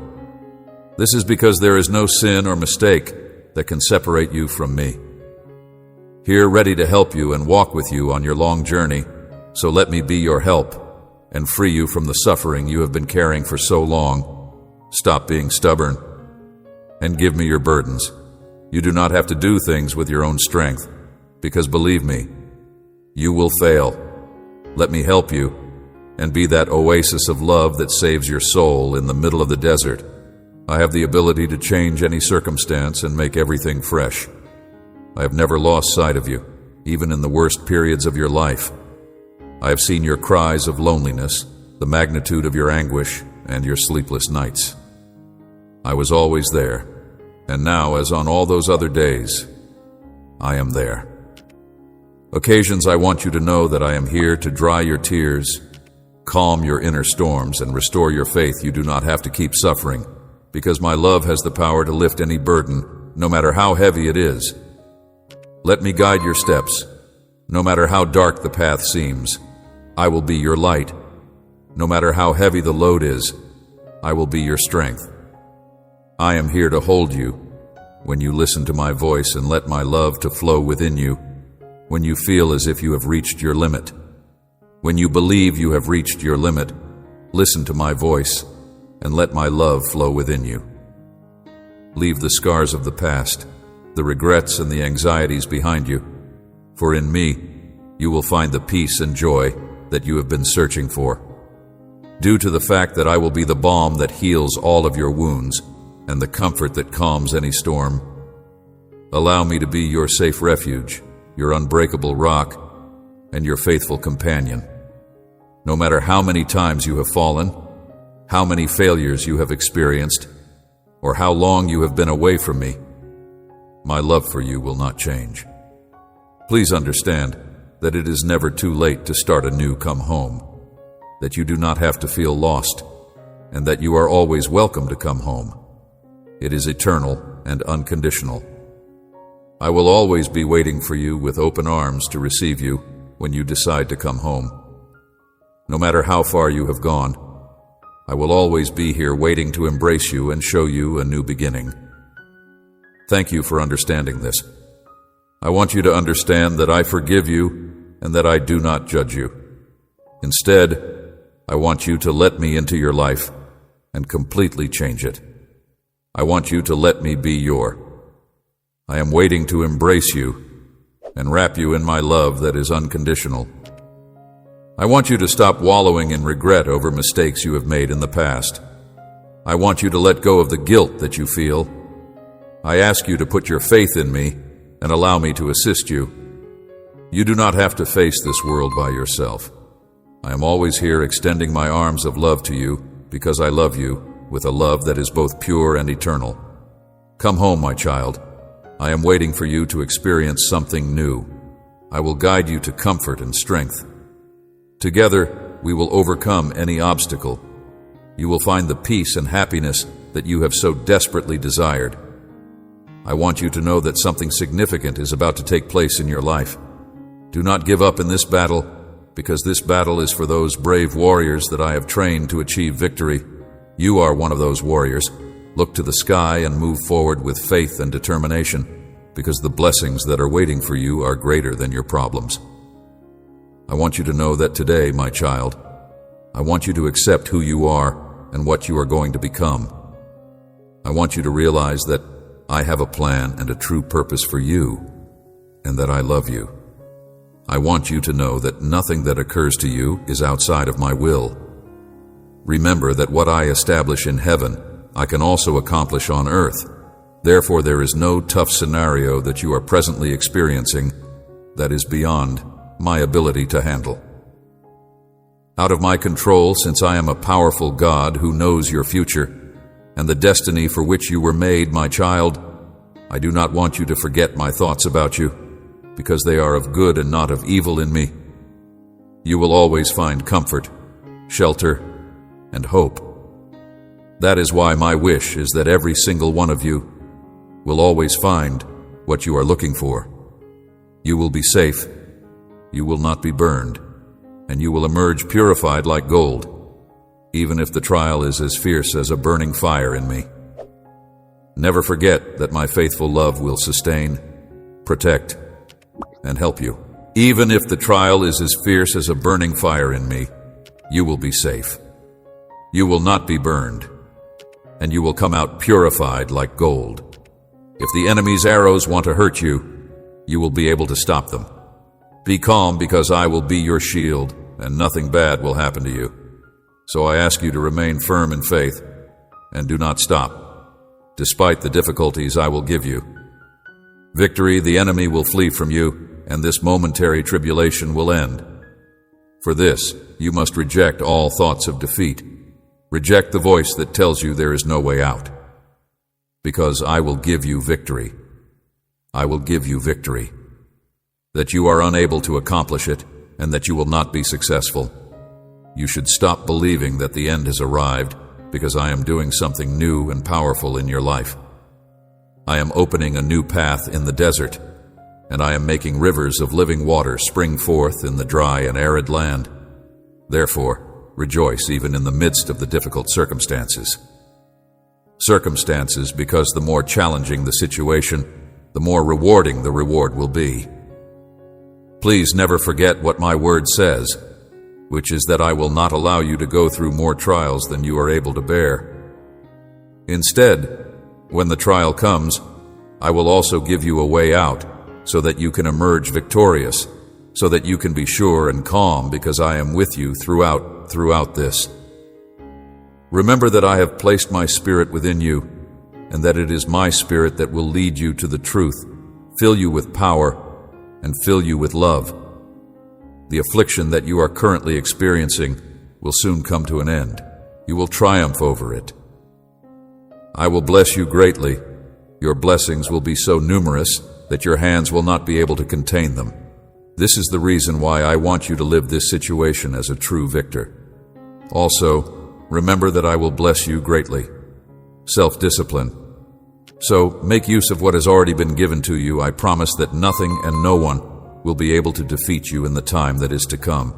This is because there is no sin or mistake that can separate you from me. Here, ready to help you and walk with you on your long journey, so let me be your help and free you from the suffering you have been carrying for so long. Stop being stubborn and give me your burdens. You do not have to do things with your own strength. because believe me, you will fail. Let me help you and be that oasis of love that saves your soul in the middle of the desert. I have the ability to change any circumstance and make everything fresh. I have never lost sight of you, even in the worst periods of your life. I have seen your cries of loneliness, the magnitude of your anguish, and your sleepless nights. I was always there, and now, as on all those other days, I am there. Occasions I want you to know that I am here to dry your tears, calm your inner storms, and restore your faith. You do not have to keep suffering, because my love has the power to lift any burden, no matter how heavy it is. Let me guide your steps, no matter how dark the path seems. I will be your light. No matter how heavy the load is, I will be your strength. I am here to hold you when you listen to my voice and let my love to flow within you, when you feel as if you have reached your limit. When you believe you have reached your limit, listen to my voice and let my love flow within you. Leave the scars of the past, the regrets and the anxieties behind you, for in me you will find the peace and joy that you have been searching for. Due to the fact that I will be the balm that heals all of your wounds and the comfort that calms any storm, allow me to be your safe refuge, your unbreakable rock, and your faithful companion. No matter how many times you have fallen, how many failures you have experienced, or how long you have been away from me, my love for you will not change. Please understand that it is never too late to start anew. Come home, that you do not have to feel lost, and that you are always welcome to come home. It is eternal and unconditional. I will always be waiting for you with open arms to receive you when you decide to come home. No matter how far you have gone, I will always be here waiting to embrace you and show you a new beginning. Thank you for understanding this. I want you to understand that I forgive you and that I do not judge you. Instead, I want you to let me into your life and completely change it. I want you to let me be your. I am waiting to embrace you and wrap you in my love that is unconditional. I want you to stop wallowing in regret over mistakes you have made in the past. I want you to let go of the guilt that you feel. I ask you to put your faith in me and allow me to assist you. You do not have to face this world by yourself. I am always here extending my arms of love to you because I love you with a love that is both pure and eternal. Come home, my child. I am waiting for you to experience something new. I will guide you to comfort and strength. Together, we will overcome any obstacle. You will find the peace and happiness that you have so desperately desired. I want you to know that something significant is about to take place in your life. Do not give up in this battle, because this battle is for those brave warriors that I have trained to achieve victory. You are one of those warriors. Look to the sky and move forward with faith and determination, because the blessings that are waiting for you are greater than your problems. I want you to know that today, my child, I want you to accept who you are and what you are going to become. I want you to realize that I have a plan and a true purpose for you, and that I love you. I want you to know that nothing that occurs to you is outside of my will. Remember that what I establish in heaven, I can also accomplish on earth. Therefore, there is no tough scenario that you are presently experiencing that is beyond my ability to handle. Out of my control, since I am a powerful God who knows your future and the destiny for which you were made, my child, I do not want you to forget my thoughts about you, because they are of good and not of evil in me. You will always find comfort, shelter, and hope. That is why my wish is that every single one of you will always find what you are looking for. You will be safe, you will not be burned, and you will emerge purified like gold, even if the trial is as fierce as a burning fire in me. Never forget that my faithful love will sustain, protect, and help you. Even if the trial is as fierce as a burning fire in me, you will be safe. You will not be burned, and you will come out purified like gold. If the enemy's arrows want to hurt you, you will be able to stop them. Be calm, because I will be your shield, and nothing bad will happen to you. So I ask you to remain firm in faith, and do not stop, despite the difficulties I will give you. Victory, the enemy will flee from you, and this momentary tribulation will end. For this, you must reject all thoughts of defeat. Reject the voice that tells you there is no way out. Because I will give you victory. I will give you victory. That you are unable to accomplish it, and that you will not be successful. You should stop believing that the end has arrived, because I am doing something new and powerful in your life. I am opening a new path in the desert, and I am making rivers of living water spring forth in the dry and arid land. Therefore, rejoice even in the midst of the difficult circumstances. Circumstances, because the more challenging the situation, the more rewarding the reward will be. Please never forget what my word says, which is that I will not allow you to go through more trials than you are able to bear. Instead, when the trial comes, I will also give you a way out, so that you can emerge victorious, so that you can be sure and calm, because I am with you throughout this. Remember that I have placed my Spirit within you, and that it is my Spirit that will lead you to the truth, fill you with power, and fill you with love. The affliction that you are currently experiencing will soon come to an end. You will triumph over it. I will bless you greatly. Your blessings will be so numerous that your hands will not be able to contain them. This is the reason why I want you to live this situation as a true victor. Also, remember that I will bless you greatly. Self-discipline. So make use of what has already been given to you. I promise that nothing and no one will be able to defeat you in the time that is to come.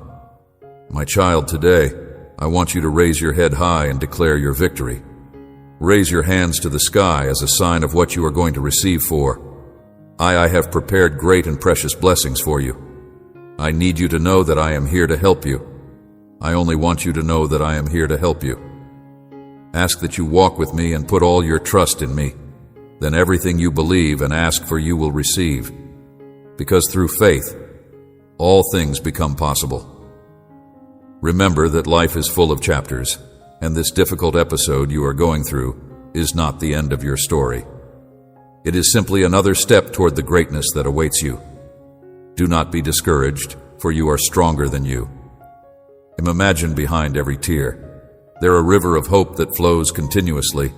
My child, today, I want you to raise your head high and declare your victory. Raise your hands to the sky as a sign of what you are going to receive for. I have prepared great and precious blessings for you. I need you to know that I am here to help you. I only want you to know that I am here to help you. Ask that you walk with me and put all your trust in me. Then everything you believe and ask for you will receive. Because through faith, all things become possible. Remember that life is full of chapters, and this difficult episode you are going through is not the end of your story. It is simply another step toward the greatness that awaits you. Do not be discouraged, for you are stronger than you. Imagine behind every tear. There a river of hope that flows continuously.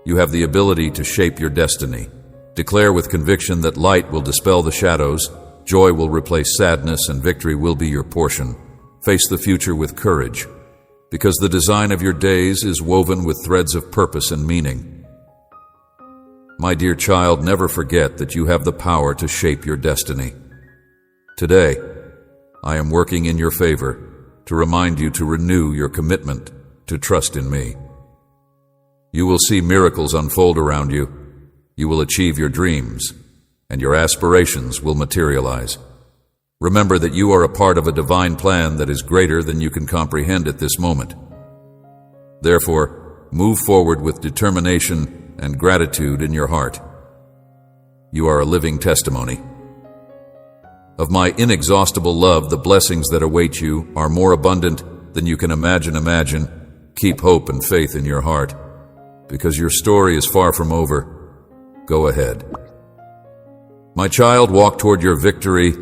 You have the ability to shape your destiny. Declare with conviction that light will dispel the shadows, joy will replace sadness, and victory will be your portion. Face the future with courage, because the design of your days is woven with threads of purpose and meaning. My dear child, never forget that you have the power to shape your destiny. Today, I am working in your favor to remind you to renew your commitment to trust in me. You will see miracles unfold around you. You will achieve your dreams, and your aspirations will materialize. Remember that you are a part of a divine plan that is greater than you can comprehend at this moment. Therefore, move forward with determination and gratitude in your heart. You are a living testimony. Of my inexhaustible love, the blessings that await you are more abundant than you can imagine. Keep hope and faith in your heart, because your story is far from over. Go ahead. My child, walk toward your victory,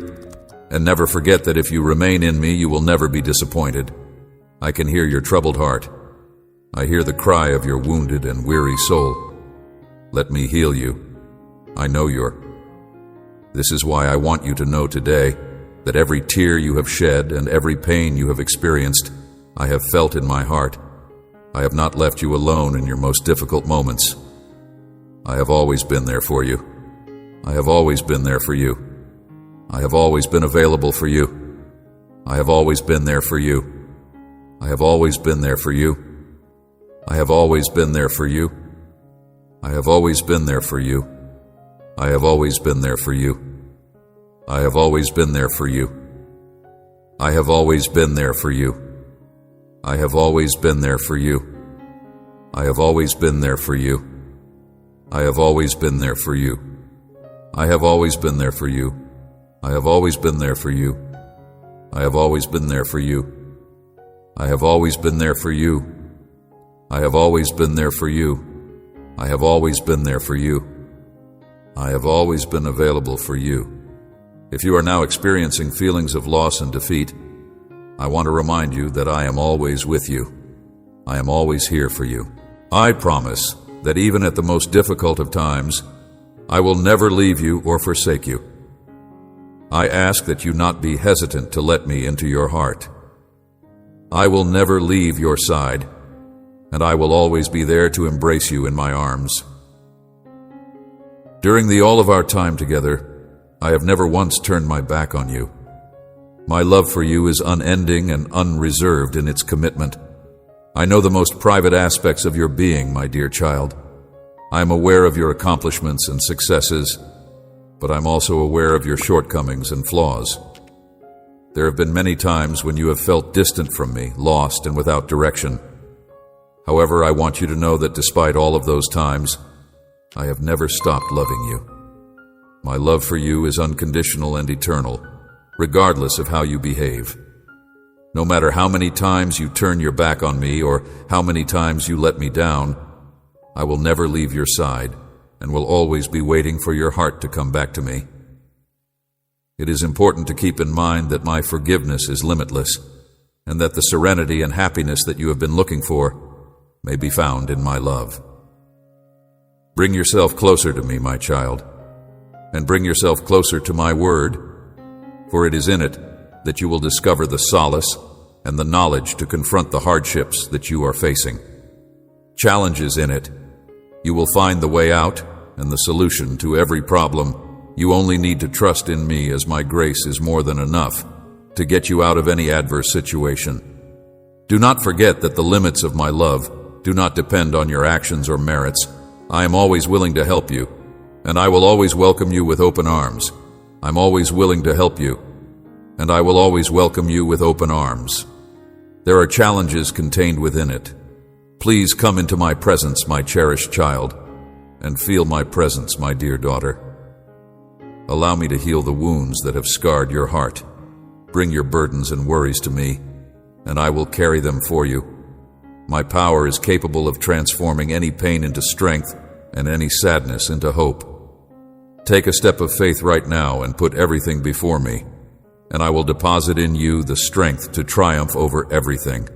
and never forget that if you remain in me, you will never be disappointed. I can hear your troubled heart. I hear the cry of your wounded and weary soul. Let me heal you. I know This is why I want you to know today that every tear you have shed and every pain you have experienced, I have felt in my heart. I have not left you alone in your most difficult moments. I have always been there for you. I have always been there for you. I have always been available for you. I have always been there for you. I have always been there for you. I have always been there for you. I have always been there for you. I have always been there for you. I have always been there for you. I have always been there for you. I have always been there for you. I have always been there for you. I have always been there for you. I have always been there for you. I have always been there for you. I have always been there for you. I have always been there for you. I have always been there for you. I have always been there for you. I have always been available for you. If you are now experiencing feelings of loss and defeat, I want to remind you that I am always with you. I am always here for you. I promise that even at the most difficult of times, I will never leave you or forsake you. I ask that you not be hesitant to let me into your heart. I will never leave your side, and I will always be there to embrace you in my arms. During all of our time together, I have never once turned my back on you. My love for you is unending and unreserved in its commitment. I know the most private aspects of your being, my dear child. I am aware of your accomplishments and successes, but I'm also aware of your shortcomings and flaws. There have been many times when you have felt distant from me, lost and without direction. However, I want you to know that despite all of those times, I have never stopped loving you. My love for you is unconditional and eternal, regardless of how you behave. No matter how many times you turn your back on me or how many times you let me down, I will never leave your side and will always be waiting for your heart to come back to me. It is important to keep in mind that my forgiveness is limitless and that the serenity and happiness that you have been looking for may be found in my love. Bring yourself closer to me, my child, and bring yourself closer to my word, for it is in it that you will discover the solace and the knowledge to confront the hardships that you are facing. Challenges in it. You will find the way out and the solution to every problem. You only need to trust in me, as my grace is more than enough to get you out of any adverse situation. Do not forget that the limits of my love do not depend on your actions or merits. I am always willing to help you, and I will always welcome you with open arms. I'm always willing to help you, and I will always welcome you with open arms. There are challenges contained within it. Please come into my presence, my cherished child, and feel my presence, my dear daughter. Allow me to heal the wounds that have scarred your heart. Bring your burdens and worries to me, and I will carry them for you. My power is capable of transforming any pain into strength and any sadness into hope. Take a step of faith right now and put everything before me, and I will deposit in you the strength to triumph over everything.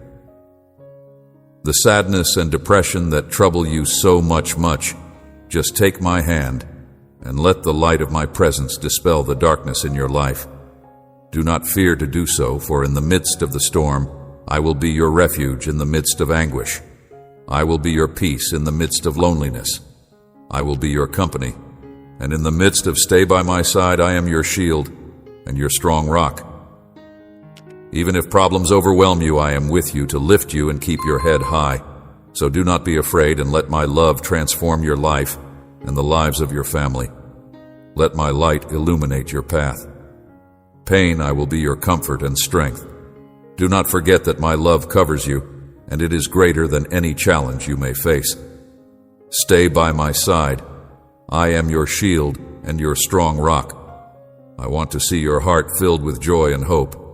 The sadness and depression that trouble you so much, just take my hand and let the light of my presence dispel the darkness in your life. Do not fear to do so, for in the midst of the storm, I will be your refuge in the midst of anguish. I will be your peace in the midst of loneliness. I will be your company, and in the midst of stay by my side, I am your shield and your strong rock. Even if problems overwhelm you, I am with you to lift you and keep your head high. So do not be afraid, and let my love transform your life and the lives of your family. Let my light illuminate your path. Pain, I will be your comfort and strength. Do not forget that my love covers you, and it is greater than any challenge you may face. Stay by my side. I am your shield and your strong rock. I want to see your heart filled with joy and hope,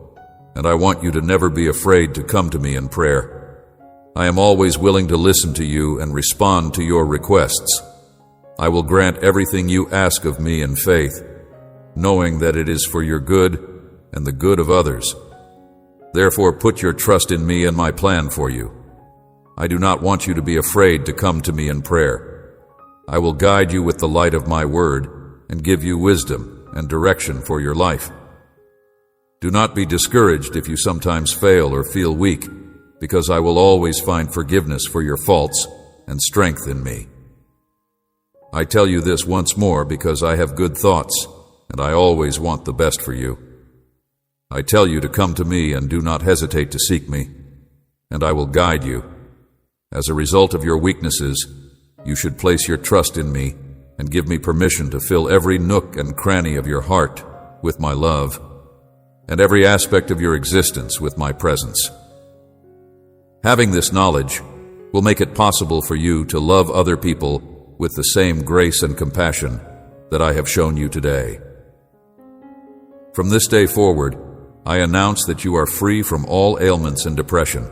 and I want you to never be afraid to come to me in prayer. I am always willing to listen to you and respond to your requests. I will grant everything you ask of me in faith, knowing that it is for your good and the good of others. Therefore, put your trust in me and my plan for you. I do not want you to be afraid to come to me in prayer. I will guide you with the light of my word and give you wisdom and direction for your life. Do not be discouraged if you sometimes fail or feel weak, because I will always find forgiveness for your faults and strength in me. I tell you this once more because I have good thoughts, and I always want the best for you. I tell you to come to me and do not hesitate to seek me, and I will guide you. As a result of your weaknesses, you should place your trust in me and give me permission to fill every nook and cranny of your heart with my love, and every aspect of your existence with my presence. Having this knowledge will make it possible for you to love other people with the same grace and compassion that I have shown you today. From this day forward, I announce that you are free from all ailments and depression.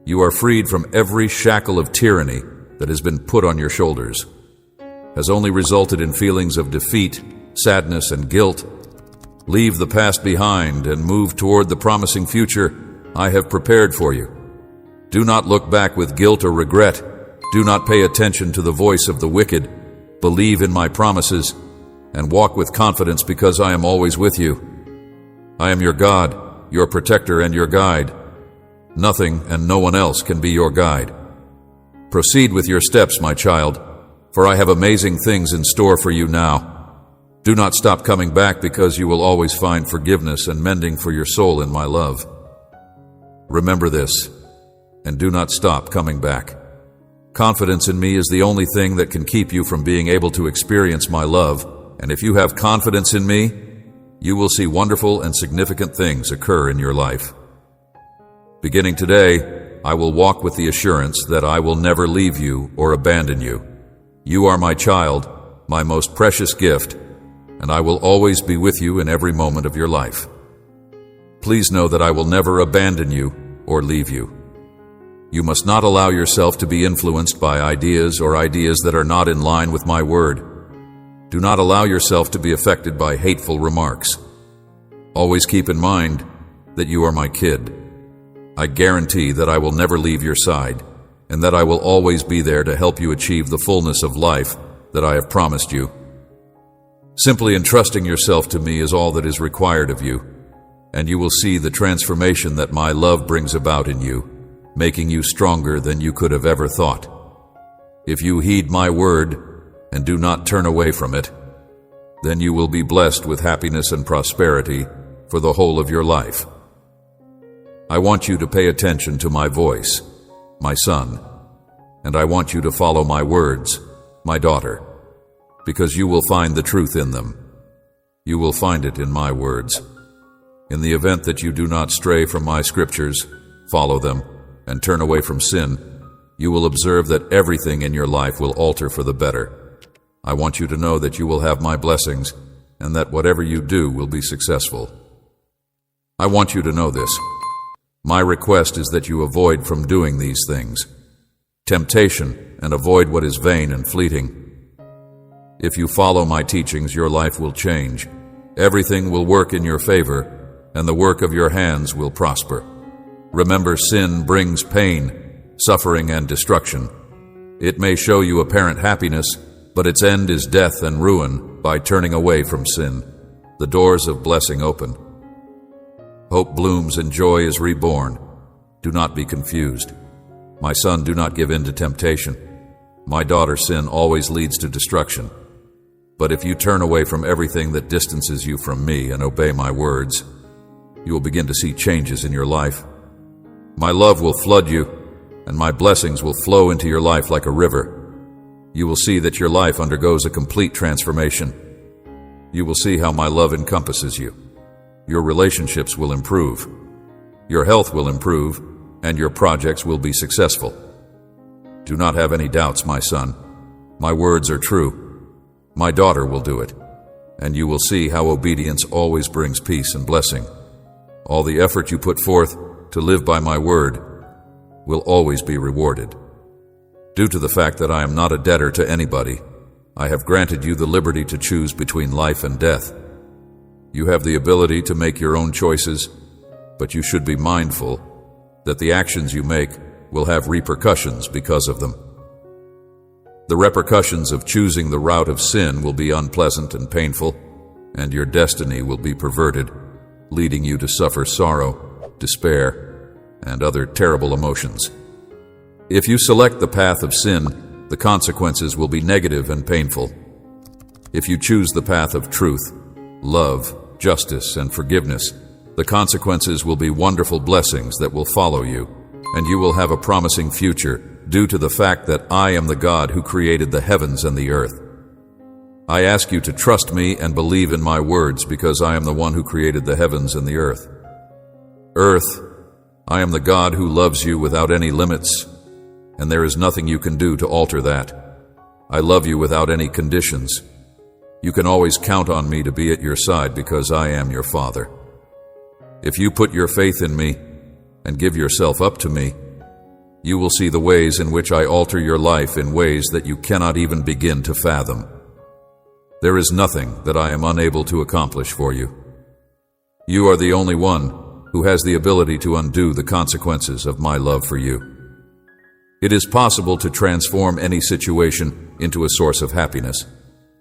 You are freed from every shackle of tyranny that has been put on your shoulders, has only resulted in feelings of defeat, sadness, and guilt. Leave the past behind and move toward the promising future I have prepared for you. Do not look back with guilt or regret. Do not pay attention to the voice of the wicked. Believe in my promises and walk with confidence because I am always with you. I am your God, your protector, and your guide. Nothing and no one else can be your guide. Proceed with your steps, my child, for I have amazing things in store for you now. Do not stop coming back because you will always find forgiveness and mending for your soul in my love. Remember this, and do not stop coming back. Confidence in me is the only thing that can keep you from being able to experience my love, and if you have confidence in me, you will see wonderful and significant things occur in your life. Beginning today, I will walk with the assurance that I will never leave you or abandon you. You are my child, my most precious gift, and I will always be with you in every moment of your life. Please know that I will never abandon you or leave you. You must not allow yourself to be influenced by ideas or ideas that are not in line with my word. Do not allow yourself to be affected by hateful remarks. Always keep in mind that you are my kid. I guarantee that I will never leave your side, and that I will always be there to help you achieve the fullness of life that I have promised you. Simply entrusting yourself to me is all that is required of you, and you will see the transformation that my love brings about in you, making you stronger than you could have ever thought. If you heed my word and do not turn away from it, then you will be blessed with happiness and prosperity for the whole of your life. I want you to pay attention to my voice, my son, and I want you to follow my words, my daughter, because you will find the truth in them. You will find it in my words. In the event that you do not stray from my scriptures, follow them, and turn away from sin, you will observe that everything in your life will alter for the better. I want you to know that you will have my blessings, and that whatever you do will be successful. I want you to know this. My request is that you avoid from doing these things. Temptation, and avoid what is vain and fleeting. If you follow my teachings, your life will change. Everything will work in your favor, and the work of your hands will prosper. Remember, sin brings pain, suffering, and destruction. It may show you apparent happiness, but its end is death and ruin by turning away from sin. The doors of blessing open. Hope blooms and joy is reborn. Do not be confused. My son, do not give in to temptation. My daughter, sin always leads to destruction. But if you turn away from everything that distances you from me and obey my words, you will begin to see changes in your life. My love will flood you, and my blessings will flow into your life like a river. You will see that your life undergoes a complete transformation. You will see how my love encompasses you. Your relationships will improve. Your health will improve, and your projects will be successful. Do not have any doubts, my son. My words are true. My daughter will do it, and you will see how obedience always brings peace and blessing. All the effort you put forth to live by my word will always be rewarded. Due to the fact that I am not a debtor to anybody, I have granted you the liberty to choose between life and death. You have the ability to make your own choices, but you should be mindful that the actions you make will have repercussions because of them. The repercussions of choosing the route of sin will be unpleasant and painful, and your destiny will be perverted, leading you to suffer sorrow, despair, and other terrible emotions. If you select the path of sin, the consequences will be negative and painful. If you choose the path of truth, love, justice, and forgiveness, the consequences will be wonderful blessings that will follow you, and you will have a promising future due to the fact that I am the God who created the heavens and the earth. I ask you to trust me and believe in my words because I am the one who created the heavens and the earth. Earth, I am the God who loves you without any limits, and there is nothing you can do to alter that. I love you without any conditions. You can always count on me to be at your side because I am your Father. If you put your faith in me and give yourself up to me, you will see the ways in which I alter your life in ways that you cannot even begin to fathom. There is nothing that I am unable to accomplish for you. You are the only one who has the ability to undo the consequences of my love for you. It is possible to transform any situation into a source of happiness,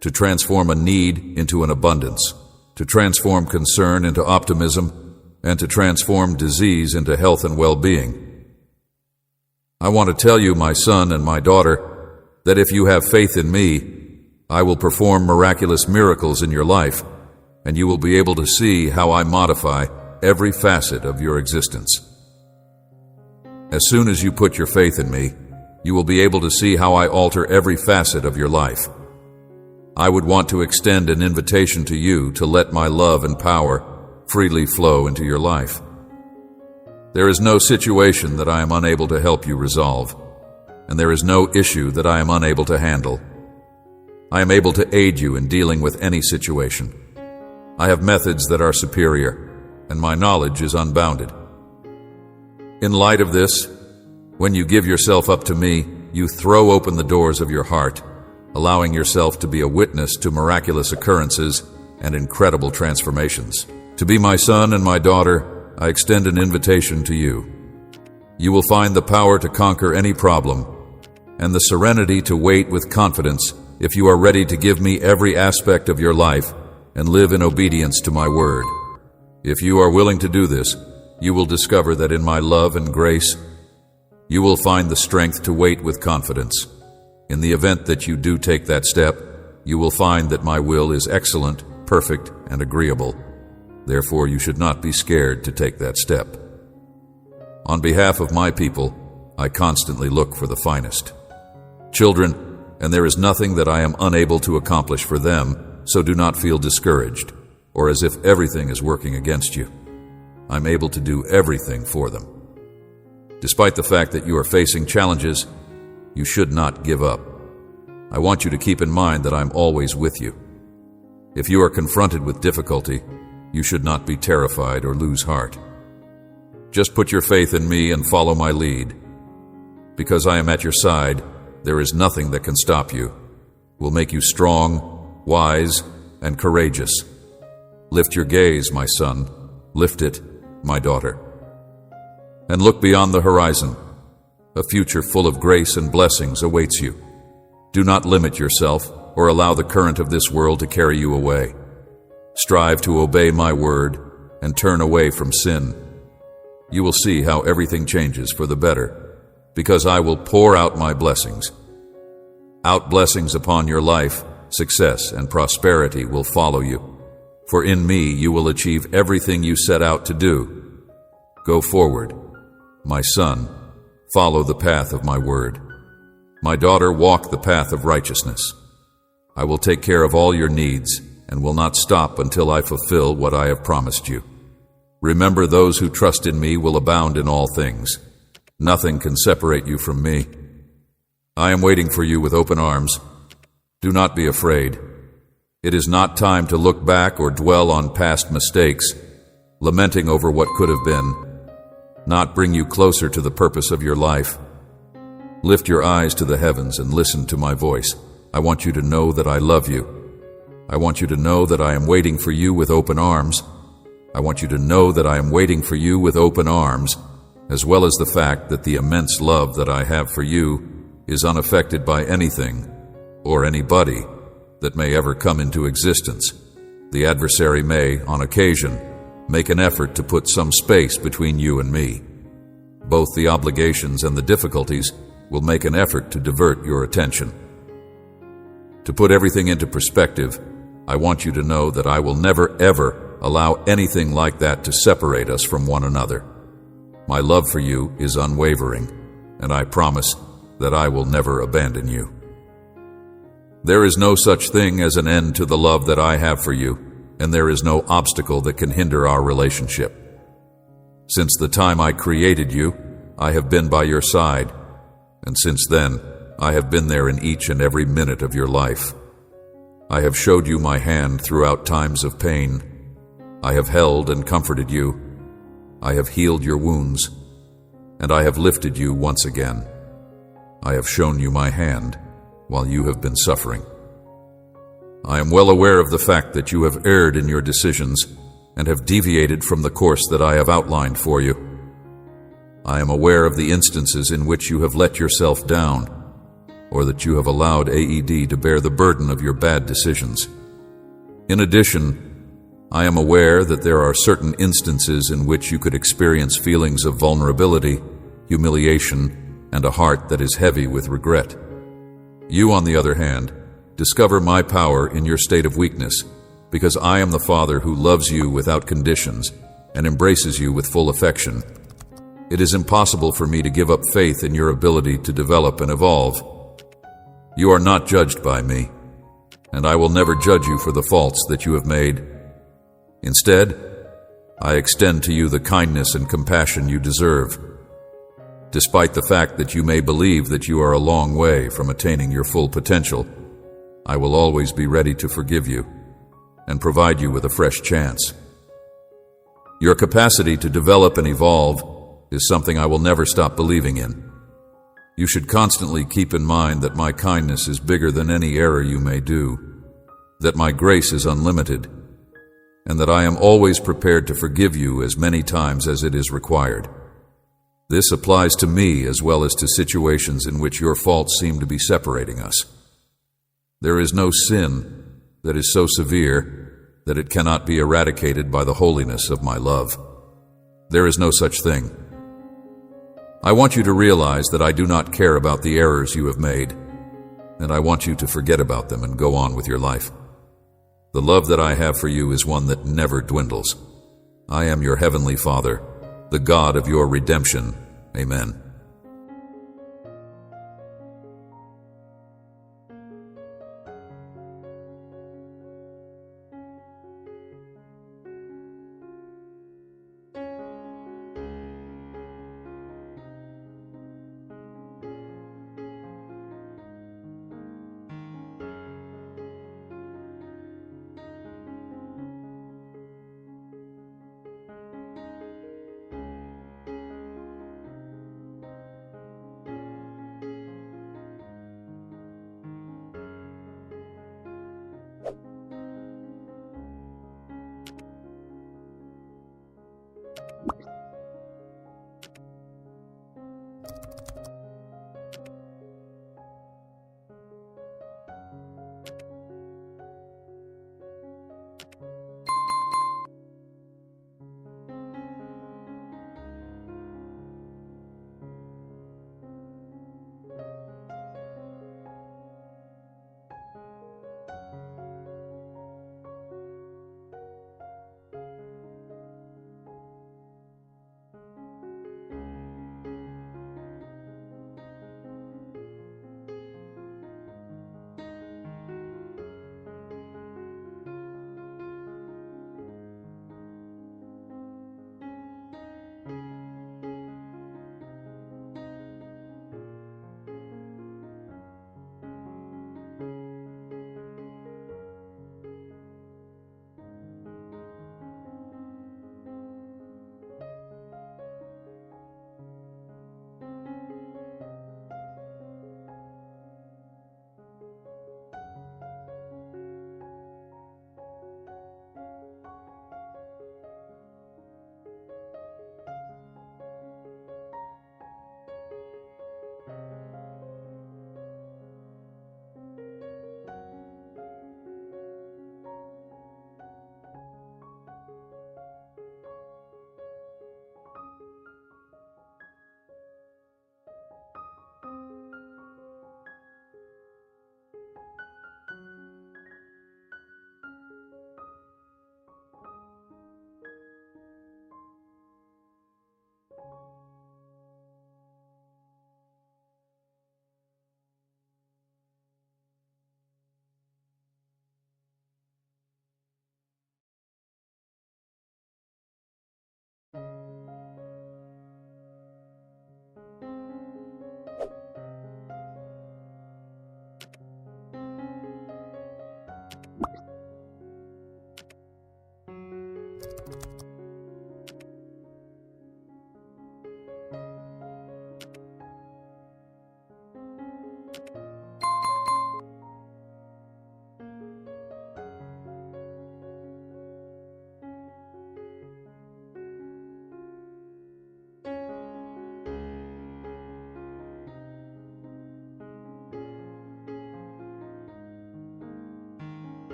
to transform a need into an abundance, to transform concern into optimism, and to transform disease into health and well-being. I want to tell you, my son and my daughter, that if you have faith in me, I will perform miraculous miracles in your life, and you will be able to see how I modify every facet of your existence. As soon as you put your faith in me, you will be able to see how I alter every facet of your life. I would want to extend an invitation to you to let my love and power freely flow into your life. There is no situation that I am unable to help you resolve, and there is no issue that I am unable to handle. I am able to aid you in dealing with any situation. I have methods that are superior, and my knowledge is unbounded. In light of this, when you give yourself up to me, you throw open the doors of your heart, allowing yourself to be a witness to miraculous occurrences and incredible transformations. To be my son and my daughter, I extend an invitation to you. You will find the power to conquer any problem and the serenity to wait with confidence if you are ready to give me every aspect of your life and live in obedience to my word. If you are willing to do this, you will discover that in my love and grace, you will find the strength to wait with confidence. In the event that you do take that step, you will find that my will is excellent, perfect, and agreeable. Therefore, you should not be scared to take that step. On behalf of my people, I constantly look for the finest. Children, and there is nothing that I am unable to accomplish for them, so do not feel discouraged, or as if everything is working against you. I'm able to do everything for them. Despite the fact that you are facing challenges, you should not give up. I want you to keep in mind that I'm always with you. If you are confronted with difficulty, you should not be terrified or lose heart. Just put your faith in me and follow my lead. Because I am at your side, there is nothing that can stop you. Will make you strong, wise, and courageous. Lift your gaze, my son. Lift it, my daughter. And look beyond the horizon. A future full of grace and blessings awaits you. Do not limit yourself or allow the current of this world to carry you away. Strive to obey my word and turn away from sin. You will see how everything changes for the better, because I will pour out my blessings. Out blessings upon your life, success and prosperity will follow you. For in me you will achieve everything you set out to do. Go forward, my son, follow the path of my word. My daughter, walk the path of righteousness. I will take care of all your needs and will not stop until I fulfill what I have promised you. Remember, those who trust in me will abound in all things. Nothing can separate you from me. I am waiting for you with open arms. Do not be afraid. It is not time to look back or dwell on past mistakes, lamenting over what could have been, not bring you closer to the purpose of your life. Lift your eyes to the heavens and listen to my voice. I want you to know that I love you. I want you to know that I am waiting for you with open arms. I want you to know that I am waiting for you with open arms, as well as the fact that the immense love that I have for you is unaffected by anything or anybody that may ever come into existence. The adversary may, on occasion, make an effort to put some space between you and me. Both the obligations and the difficulties will make an effort to divert your attention. To put everything into perspective, I want you to know that I will never, ever allow anything like that to separate us from one another. My love for you is unwavering, and I promise that I will never abandon you. There is no such thing as an end to the love that I have for you, and there is no obstacle that can hinder our relationship. Since the time I created you, I have been by your side, and since then, I have been there in each and every minute of your life. I have showed you my hand throughout times of pain. I have held and comforted you. I have healed your wounds, and I have lifted you once again. I have shown you my hand while you have been suffering. I am well aware of the fact that you have erred in your decisions and have deviated from the course that I have outlined for you. I am aware of the instances in which you have let yourself down, or that you have allowed AED to bear the burden of your bad decisions. In addition, I am aware that there are certain instances in which you could experience feelings of vulnerability, humiliation, and a heart that is heavy with regret. You, on the other hand, discover my power in your state of weakness, because I am the Father who loves you without conditions and embraces you with full affection. It is impossible for me to give up faith in your ability to develop and evolve. You are not judged by me, and I will never judge you for the faults that you have made. Instead, I extend to you the kindness and compassion you deserve. Despite the fact that you may believe that you are a long way from attaining your full potential, I will always be ready to forgive you and provide you with a fresh chance. Your capacity to develop and evolve is something I will never stop believing in. You should constantly keep in mind that my kindness is bigger than any error you may do, that my grace is unlimited, and that I am always prepared to forgive you as many times as it is required. This applies to me as well as to situations in which your faults seem to be separating us. There is no sin that is so severe that it cannot be eradicated by the holiness of my love. There is no such thing. I want you to realize that I do not care about the errors you have made, and I want you to forget about them and go on with your life. The love that I have for you is one that never dwindles. I am your heavenly Father, the God of your redemption. Amen.